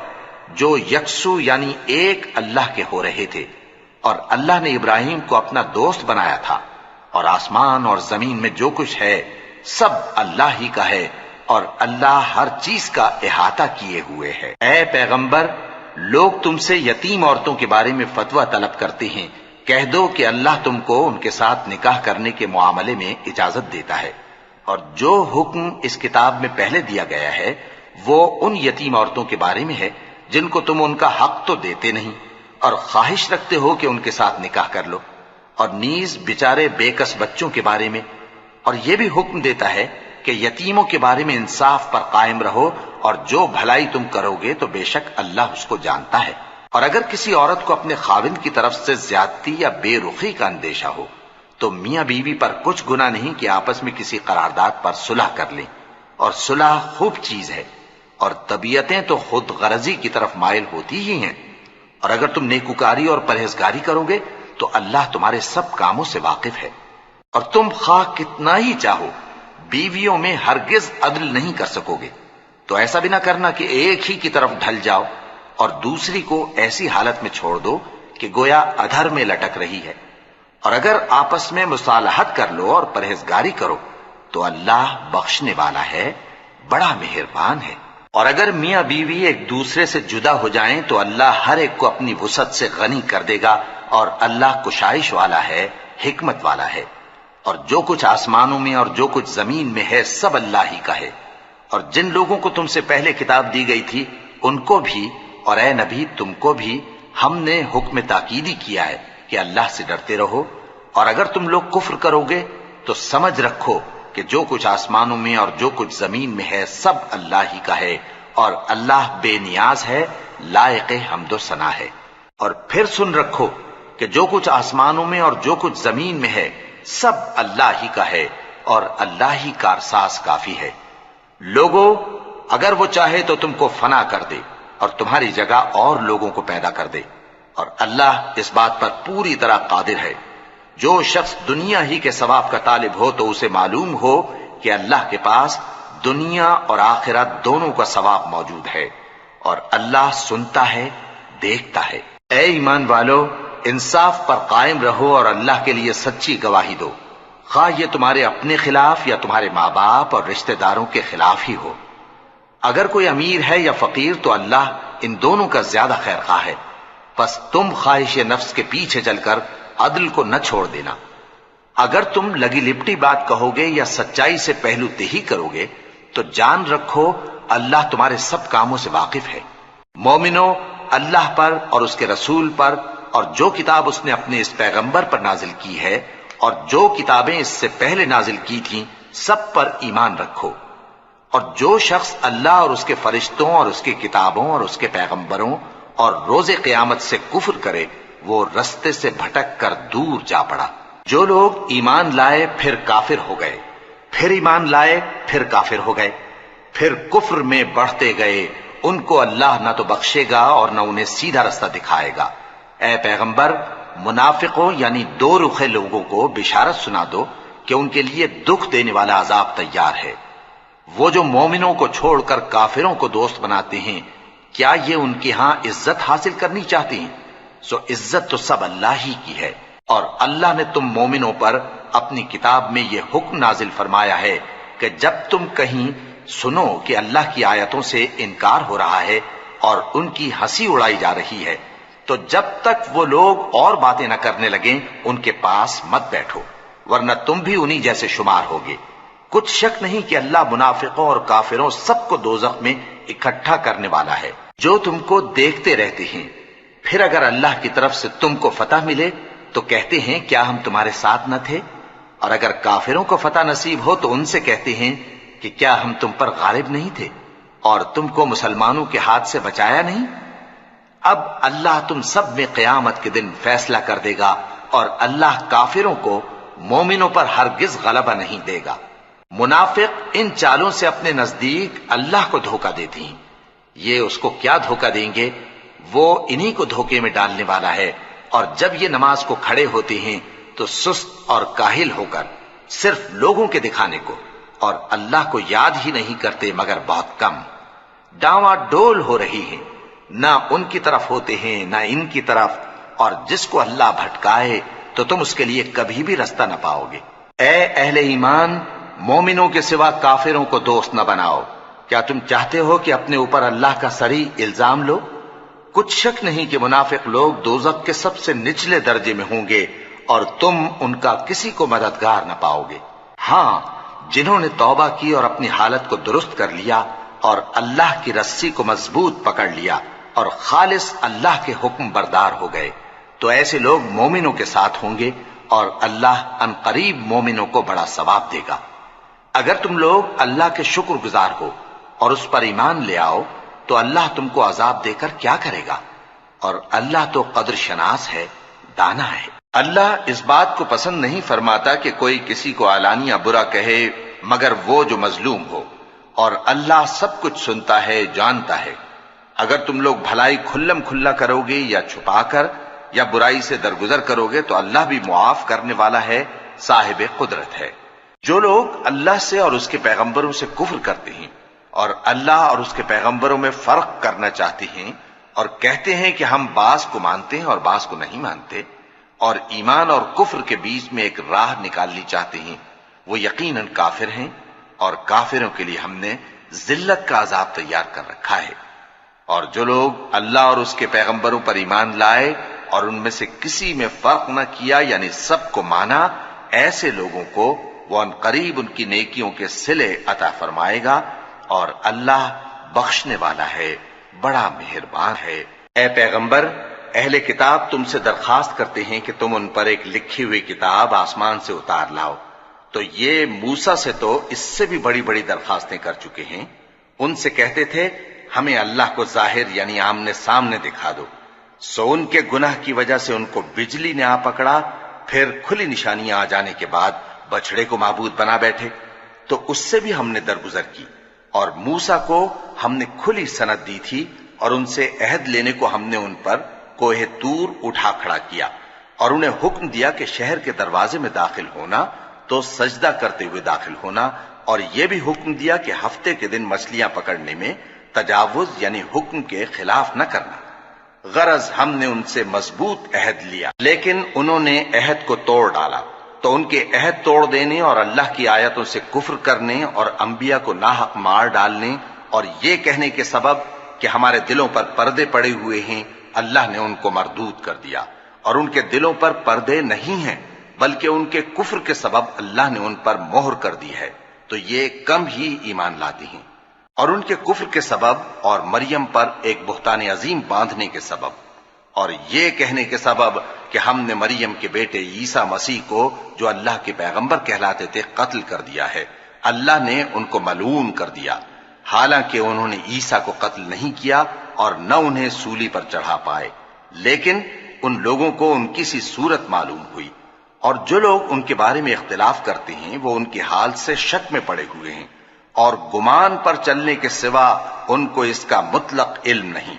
جو یکسو یعنی ایک اللہ کے ہو رہے تھے، اور اللہ نے ابراہیم کو اپنا دوست بنایا تھا۔ اور آسمان اور زمین میں جو کچھ ہے سب اللہ ہی کا ہے، اور اللہ ہر چیز کا احاطہ کیے ہوئے ہے۔ اے پیغمبر، لوگ تم سے یتیم عورتوں کے بارے میں فتویٰ طلب کرتے ہیں، کہہ دو کہ اللہ تم کو ان کے ساتھ نکاح کرنے کے معاملے میں اجازت دیتا ہے، اور جو حکم اس کتاب میں پہلے دیا گیا ہے وہ ان یتیم عورتوں کے بارے میں ہے جن کو تم ان کا حق تو دیتے نہیں، اور خواہش رکھتے ہو کہ ان کے ساتھ نکاح کر لو، اور نیز بیچارے بے کس بچوں کے بارے میں۔ اور یہ بھی حکم دیتا ہے کہ یتیموں کے بارے میں انصاف پر قائم رہو، اور جو بھلائی تم کرو گے تو بے شک اللہ اس کو جانتا ہے۔ اور اگر کسی عورت کو اپنے خاوند کی طرف سے زیادتی یا بے رخی کا اندیشہ ہو تو میاں بیوی پر کچھ گناہ نہیں کہ آپس میں کسی قرارداد پر صلح کر لیں، اور صلح خوب چیز ہے، اور طبیعتیں تو خود غرضی کی طرف مائل ہوتی ہی ہیں۔ اور اگر تم نیکوکاری اور پرہیزگاری کرو گے تو اللہ تمہارے سب کاموں سے واقف ہے۔ اور تم خواہ کتنا ہی چاہو بیویوں میں ہرگز عدل نہیں کر سکو گے، تو ایسا بھی نہ کرنا کہ ایک ہی کی طرف ڈھل جاؤ اور دوسری کو ایسی حالت میں چھوڑ دو کہ گویا ادھر میں لٹک رہی ہے۔ اور اگر آپس میں مصالحت کر لو اور پرہیزگاری کرو تو اللہ بخشنے والا ہے، بڑا مہربان ہے۔ اور اگر میاں بیوی ایک دوسرے سے جدا ہو جائیں تو اللہ ہر ایک کو اپنی وسعت سے غنی کر دے گا، اور اللہ کشائش والا ہے، حکمت والا ہے۔ اور جو کچھ آسمانوں میں اور جو کچھ زمین میں ہے سب اللہ ہی کا ہے۔ اور جن لوگوں کو تم سے پہلے کتاب دی گئی تھی ان کو بھی، اور اے نبی تم کو بھی، ہم نے حکم تاکیدی کیا ہے کہ اللہ سے ڈرتے رہو۔ اور اگر تم لوگ کفر کرو گے تو سمجھ رکھو کہ جو کچھ آسمانوں میں اور جو کچھ زمین میں ہے سب اللہ ہی کا ہے، اور اللہ بے نیاز ہے، لائق حمد و ثنا ہے۔ اور پھر سن رکھو کہ جو کچھ آسمانوں میں اور جو کچھ زمین میں ہے سب اللہ ہی کا ہے، اور اللہ ہی کارساز کافی ہے۔ لوگو، اگر وہ چاہے تو تم کو فنا کر دے اور تمہاری جگہ اور لوگوں کو پیدا کر دے، اور اللہ اس بات پر پوری طرح قادر ہے۔ جو شخص دنیا ہی کے ثواب کا طالب ہو تو اسے معلوم ہو کہ اللہ کے پاس دنیا اور آخرت دونوں کا ثواب موجود ہے، اور اللہ سنتا ہے، دیکھتا ہے۔ اے ایمان والو، انصاف پر قائم رہو اور اللہ کے لیے سچی گواہی دو، خواہ یہ تمہارے اپنے خلاف یا تمہارے ماں باپ اور رشتہ داروں کے خلاف ہی ہو۔ اگر کوئی امیر ہے یا فقیر تو اللہ ان دونوں کا زیادہ خیر خواہ ہے، پس تم خواہش نفس کے پیچھے چل کر عدل کو نہ چھوڑ دینا۔ اگر تم لگی لپٹی بات کہو گے یا سچائی سے پہلو تہی کرو گے تو جان رکھو اللہ تمہارے سب کاموں سے واقف ہے۔ مومنو، اللہ پر اور اس کے رسول پر اور جو کتاب اس نے اپنے اس پیغمبر پر نازل کی ہے اور جو کتابیں اس سے پہلے نازل کی تھیں سب پر ایمان رکھو، اور جو شخص اللہ اور اس کے فرشتوں اور اس کی کتابوں اور اس کے پیغمبروں اور روز قیامت سے کفر کرے وہ رستے سے بھٹک کر دور جا پڑا۔ جو لوگ ایمان لائے پھر کافر ہو گئے، پھر ایمان لائے پھر کافر ہو گئے، پھر کفر میں بڑھتے گئے، ان کو اللہ نہ تو بخشے گا اور نہ انہیں سیدھا رستہ دکھائے گا۔ اے پیغمبر، منافقوں یعنی دو رخے لوگوں کو بشارت سنا دو کہ ان کے لیے دکھ دینے والا عذاب تیار ہے۔ وہ جو مومنوں کو چھوڑ کر کافروں کو دوست بناتے ہیں، کیا یہ ان کے ہاں عزت حاصل کرنی چاہتے ہیں؟ سو عزت تو سب اللہ ہی کی ہے، اور اللہ نے تم مومنوں پر اپنی کتاب میں یہ حکم نازل فرمایا ہے کہ جب تم کہیں سنو کہ اللہ کی آیتوں سے انکار ہو رہا ہے اور ان کی ہنسی اڑائی جا رہی ہے، تو جب تک وہ لوگ اور باتیں نہ کرنے لگیں ان کے پاس مت بیٹھو، ورنہ تم بھی انہی جیسے شمار ہوگے۔ کچھ شک نہیں کہ اللہ منافقوں اور کافروں سب کو دوزخ میں اکٹھا کرنے والا ہے۔ جو تم کو دیکھتے رہتے ہیں، پھر اگر اللہ کی طرف سے تم کو فتح ملے تو کہتے ہیں کیا ہم تمہارے ساتھ نہ تھے؟ اور اگر کافروں کو فتح نصیب ہو تو ان سے کہتے ہیں کہ کیا ہم تم پر غالب نہیں تھے اور تم کو مسلمانوں کے ہاتھ سے بچایا نہیں؟ اب اللہ تم سب میں قیامت کے دن فیصلہ کر دے گا، اور اللہ کافروں کو مومنوں پر ہرگز غلبہ نہیں دے گا۔ منافق ان چالوں سے اپنے نزدیک اللہ کو دھوکہ دیتی ہیں، یہ اس کو کیا دھوکہ دیں گے؟ وہ انہی کو دھوکے میں ڈالنے والا ہے۔ اور جب یہ نماز کو کھڑے ہوتے ہیں تو سست اور کاہل ہو کر صرف لوگوں کے دکھانے کو اور اللہ کو یاد ہی نہیں کرتے مگر بہت کم، ڈاواں ڈول ہو رہی ہیں، نہ ان کی طرف ہوتے ہیں نہ ان کی طرف، اور جس کو اللہ بھٹکائے تو تم اس کے لیے کبھی بھی رستہ نہ پاؤ گے۔ اے اہل ایمان، مومنوں کے سوا کافروں کو دوست نہ بناؤ۔ کیا تم چاہتے ہو کہ اپنے اوپر اللہ کا صریح الزام لو؟ کچھ شک نہیں کہ منافق لوگ دوزخ کے سب سے نچلے درجے میں ہوں گے، اور تم ان کا کسی کو مددگار نہ پاؤ گے۔ ہاں، جنہوں نے توبہ کی اور اپنی حالت کو درست کر لیا اور اللہ کی رسی کو مضبوط پکڑ لیا اور خالص اللہ کے حکم بردار ہو گئے، تو ایسے لوگ مومنوں کے ساتھ ہوں گے، اور اللہ ان قریب مومنوں کو بڑا ثواب دے گا۔ اگر تم لوگ اللہ کے شکر گزار ہو اور اس پر ایمان لے آؤ تو اللہ تم کو عذاب دے کر کیا کرے گا؟ اور اللہ تو قدر شناس ہے، دانا ہے۔ اللہ اس بات کو پسند نہیں فرماتا کہ کوئی کسی کو علانیہ برا کہے مگر وہ جو مظلوم ہو، اور اللہ سب کچھ سنتا ہے، جانتا ہے۔ اگر تم لوگ بھلائی کھلم کھلا کرو گے یا چھپا کر یا برائی سے درگزر کرو گے تو اللہ بھی معاف کرنے والا ہے، صاحب قدرت ہے۔ جو لوگ اللہ سے اور اس کے پیغمبروں سے کفر کرتے ہیں اور اللہ اور اس کے پیغمبروں میں فرق کرنا چاہتے ہیں اور کہتے ہیں کہ ہم بعض کو مانتے ہیں اور بعض کو نہیں مانتے، اور ایمان اور کفر کے بیچ میں ایک راہ نکالنی چاہتے ہیں، وہ یقیناً کافر ہیں، اور کافروں کے لیے ہم نے ذلت کا عذاب تیار کر رکھا ہے۔ اور جو لوگ اللہ اور اس کے پیغمبروں پر ایمان لائے اور ان میں سے کسی میں فرق نہ کیا یعنی سب کو مانا، ایسے لوگوں کو وہ ان قریب ان کی نیکیوں کے صلے عطا فرمائے گا، اور اللہ بخشنے والا ہے، بڑا مہربان ہے۔ اے پیغمبر، اہل کتاب تم سے درخواست کرتے ہیں کہ تم ان پر ایک لکھی ہوئی کتاب آسمان سے اتار لاؤ، تو یہ موسیٰ سے تو اس سے بھی بڑی بڑی درخواستیں کر چکے ہیں۔ ان سے کہتے تھے ہمیں اللہ کو ظاہر یعنی آمنے سامنے دکھا دو، سو ان کے گناہ کی وجہ سے ان کو بجلی نے آ پکڑا، پھر کھلی نشانیاں آ جانے کے بعد بچڑے کو معبود بنا بیٹھے، تو اس سے بھی ہم نے درگزر کی۔ اور موسیٰ کو ہم نے کھلی سند دی تھی، اور ان سے عہد لینے کو ہم نے ان پر کوہ طور اٹھا کھڑا کیا، اور انہیں حکم دیا کہ شہر کے دروازے میں داخل ہونا تو سجدہ کرتے ہوئے داخل ہونا، اور یہ بھی حکم دیا کہ ہفتے کے دن مچھلیاں پکڑنے میں تجاوز یعنی حکم کے خلاف نہ کرنا۔ غرض ہم نے ان سے مضبوط عہد لیا، لیکن انہوں نے عہد کو توڑ ڈالا، تو ان کے عہد توڑ دینے اور اللہ کی آیتوں سے کفر کرنے اور انبیاء کو ناحق مار ڈالنے اور یہ کہنے کے سبب کہ ہمارے دلوں پر پردے پڑے ہوئے ہیں، اللہ نے ان کو مردود کر دیا۔ اور ان کے دلوں پر پردے نہیں ہیں بلکہ ان کے کفر کے سبب اللہ نے ان پر مہر کر دی ہے، تو یہ کم ہی ایمان لاتی ہیں۔ اور ان کے کفر کے سبب اور مریم پر ایک بہتان عظیم باندھنے کے سبب اور یہ کہنے کے سبب کہ ہم نے مریم کے بیٹے عیسیٰ مسیح کو جو اللہ کے پیغمبر کہلاتے تھے قتل کر دیا ہے، اللہ نے ان کو ملعون کر دیا، حالانکہ انہوں نے عیسیٰ کو قتل نہیں کیا اور نہ انہیں سولی پر چڑھا پائے، لیکن ان لوگوں کو ان کی سی صورت معلوم ہوئی، اور جو لوگ ان کے بارے میں اختلاف کرتے ہیں وہ ان کے حال سے شک میں پڑے ہوئے ہیں، اور گمان پر چلنے کے سوا ان کو اس کا مطلق علم نہیں،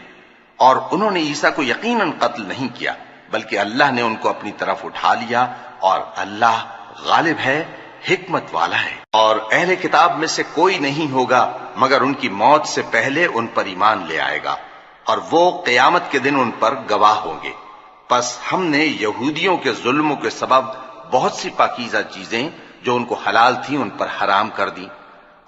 اور انہوں نے عیسیٰ کو یقیناً قتل نہیں کیا، بلکہ اللہ نے ان کو اپنی طرف اٹھا لیا، اور اللہ غالب ہے، حکمت والا ہے۔ اور اہل کتاب میں سے کوئی نہیں ہوگا مگر ان کی موت سے پہلے ان پر ایمان لے آئے گا، اور وہ قیامت کے دن ان پر گواہ ہوں گے۔ پس ہم نے یہودیوں کے ظلموں کے سبب بہت سی پاکیزہ چیزیں جو ان کو حلال تھیں ان پر حرام کر دی،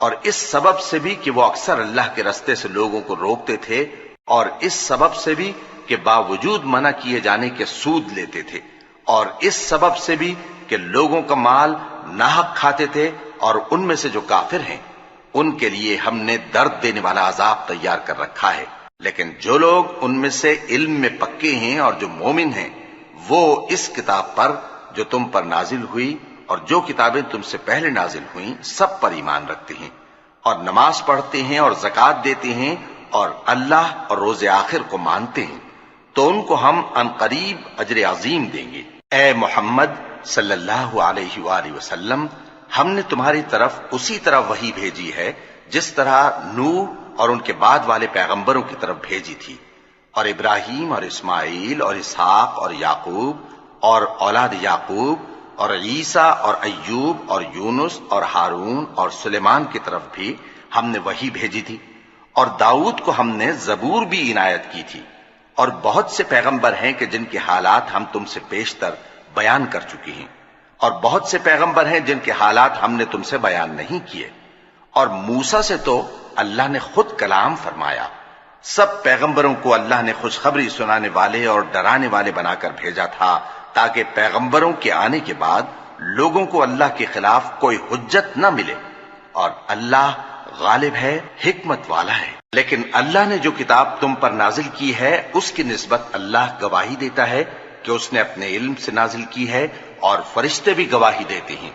اور اس سبب سے بھی کہ وہ اکثر اللہ کے رستے سے لوگوں کو روکتے تھے، اور اس سبب سے بھی کہ باوجود منع کیے جانے کے سود لیتے تھے، اور اس سبب سے بھی کہ لوگوں کا مال ناحق کھاتے تھے، اور ان میں سے جو کافر ہیں ان کے لیے ہم نے درد دینے والا عذاب تیار کر رکھا ہے۔ لیکن جو لوگ ان میں سے علم میں پکے ہیں اور جو مومن ہیں وہ اس کتاب پر جو تم پر نازل ہوئی اور جو کتابیں تم سے پہلے نازل ہوئیں سب پر ایمان رکھتے ہیں، اور نماز پڑھتے ہیں اور زکوٰۃ دیتے ہیں، اور اللہ اور روز آخر کو مانتے ہیں، تو ان کو ہم عنقریب اجر عظیم دیں گے۔ اے محمد صلی اللہ علیہ وآلہ وسلم، ہم نے تمہاری طرف اسی طرح وحی بھیجی ہے جس طرح نوح اور ان کے بعد والے پیغمبروں کی طرف بھیجی تھی، اور ابراہیم اور اسماعیل اور اسحاق اور یعقوب اور اولاد یعقوب اور عیسیٰ اور ایوب اور یونس اور ہارون اور سلیمان کی طرف بھی ہم نے وحی بھیجی تھی، اور داؤد کو ہم نے زبور بھی عنایت کی تھی، اور بہت سے پیغمبر ہیں کہ جن کے حالات ہم تم سے بیشتر بیان کر چکی ہیں، اور بہت سے پیغمبر ہیں جن کے حالات ہم نے تم سے بیان نہیں کیے، اور موسیٰ سے تو اللہ نے خود کلام فرمایا۔ سب پیغمبروں کو اللہ نے خوشخبری سنانے والے اور ڈرانے والے بنا کر بھیجا تھا، تاکہ پیغمبروں کے آنے کے بعد لوگوں کو اللہ کے خلاف کوئی حجت نہ ملے، اور اللہ غالب ہے، حکمت والا ہے۔ لیکن اللہ نے جو کتاب تم پر نازل کی ہے اس کی نسبت اللہ گواہی دیتا ہے کہ اس نے اپنے علم سے نازل کی ہے، اور فرشتے بھی گواہی دیتے ہیں،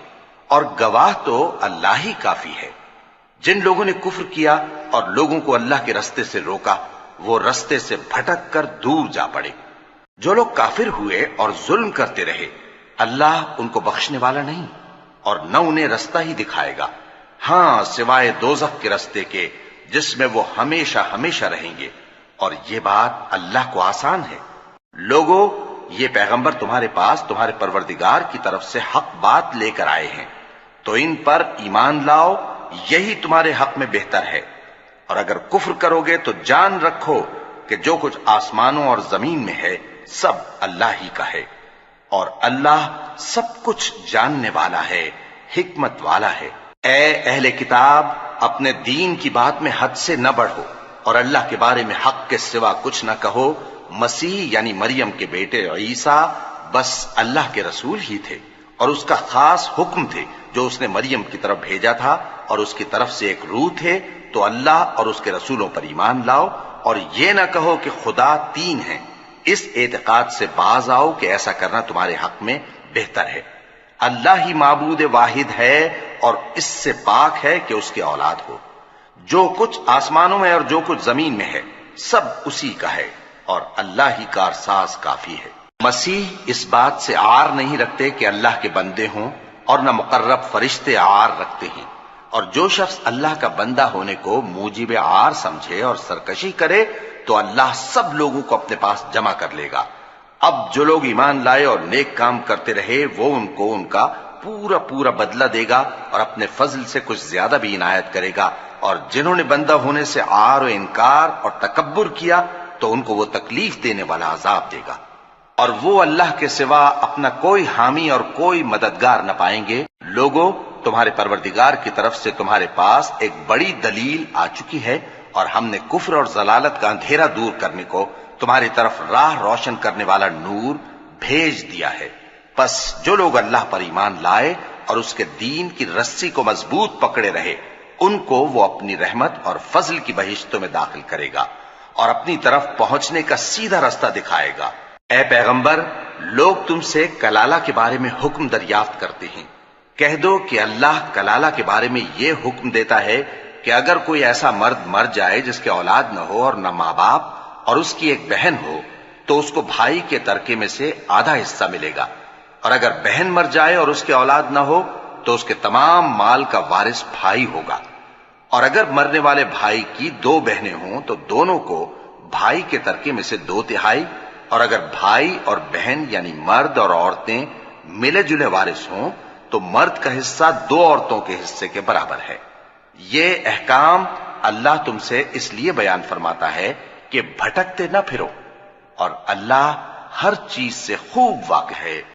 اور گواہ تو اللہ ہی کافی ہے۔ جن لوگوں نے کفر کیا اور لوگوں کو اللہ کے رستے سے روکا وہ رستے سے بھٹک کر دور جا پڑے۔ جو لوگ کافر ہوئے اور ظلم کرتے رہے اللہ ان کو بخشنے والا نہیں، اور نہ انہیں رستہ ہی دکھائے گا، ہاں سوائے دوزخ کے رستے کے جس میں وہ ہمیشہ ہمیشہ رہیں گے، اور یہ بات اللہ کو آسان ہے۔ لوگوں، یہ پیغمبر تمہارے پاس تمہارے پروردگار کی طرف سے حق بات لے کر آئے ہیں، تو ان پر ایمان لاؤ، یہی تمہارے حق میں بہتر ہے، اور اگر کفر کرو گے تو جان رکھو کہ جو کچھ آسمانوں اور زمین میں ہے سب اللہ ہی کا ہے، اور اللہ سب کچھ جاننے والا ہے، حکمت والا ہے۔ اے اہل کتاب، اپنے دین کی بات میں حد سے نہ بڑھو، اور اللہ کے بارے میں حق کے سوا کچھ نہ کہو۔ مسیح یعنی مریم کے بیٹے عیسیٰ بس اللہ کے رسول ہی تھے، اور اس کا خاص حکم تھے جو اس نے مریم کی طرف بھیجا تھا، اور اس کی طرف سے ایک روح تھے، تو اللہ اور اس کے رسولوں پر ایمان لاؤ، اور یہ نہ کہو کہ خدا تین ہیں، اس اعتقاد سے باز آؤ کہ ایسا کرنا تمہارے حق میں بہتر ہے۔ اللہ ہی معبود واحد ہے اور اس سے پاک ہے کہ اس کی اولاد ہو۔ جو کچھ آسمانوں میں اور جو کچھ زمین میں ہے سب اسی کا ہے، اور اللہ ہی کارساز کافی ہے۔ مسیح اس بات سے عار نہیں رکھتے کہ اللہ کے بندے ہوں، اور نہ مقرب فرشتے عار رکھتے ہیں، اور جو شخص اللہ کا بندہ ہونے کو موجب عار سمجھے اور سرکشی کرے تو اللہ سب لوگوں کو اپنے پاس جمع کر لے گا۔ اب جو لوگ ایمان لائے اور نیک کام کرتے رہے وہ ان کو ان کا پورا پورا بدلہ دے گا، اور اپنے فضل سے کچھ زیادہ بھی عنایت کرے گا، اور جنہوں نے بندہ ہونے سے عار و انکار اور تکبر کیا تو ان کو وہ تکلیف دینے والا عذاب دے گا، اور وہ اللہ کے سوا اپنا کوئی حامی اور کوئی مددگار نہ پائیں گے۔ لوگوں، تمہارے پروردگار کی طرف سے تمہارے پاس ایک بڑی دلیل آ چکی ہے، اور ہم نے کفر اور ضلالت کا اندھیرا دور کرنے کو تمہاری طرف راہ روشن کرنے والا نور بھیج دیا ہے۔ پس جو لوگ اللہ پر ایمان لائے اور اس کے دین کی رسی کو مضبوط پکڑے رہے ان کو وہ اپنی رحمت اور فضل کی بہشتوں میں داخل کرے گا، اور اپنی طرف پہنچنے کا سیدھا رستہ دکھائے گا۔ اے پیغمبر، لوگ تم سے کلالہ کے بارے میں حکم دریافت کرتے ہیں، کہہ دو کہ اللہ کلالہ کے بارے میں یہ حکم دیتا ہے کہ اگر کوئی ایسا مرد مر جائے جس کے اولاد نہ ہو اور نہ ماں باپ اور اس کی ایک بہن ہو تو اس کو بھائی کے ترکے میں سے آدھا حصہ ملے گا، اور اگر بہن مر جائے اور اس کے اولاد نہ ہو تو اس کے تمام مال کا وارث بھائی ہوگا، اور اگر مرنے والے بھائی کی 2 بہنیں ہوں تو دونوں کو بھائی کے ترکے میں سے 2/3، اور اگر بھائی اور بہن یعنی مرد اور عورتیں ملے جلے وارث ہوں تو مرد کا حصہ 2 عورتوں کے حصے کے برابر ہے۔ یہ احکام اللہ تم سے اس لیے بیان فرماتا ہے کہ بھٹکتے نہ پھرو، اور اللہ ہر چیز سے خوب واقف ہے۔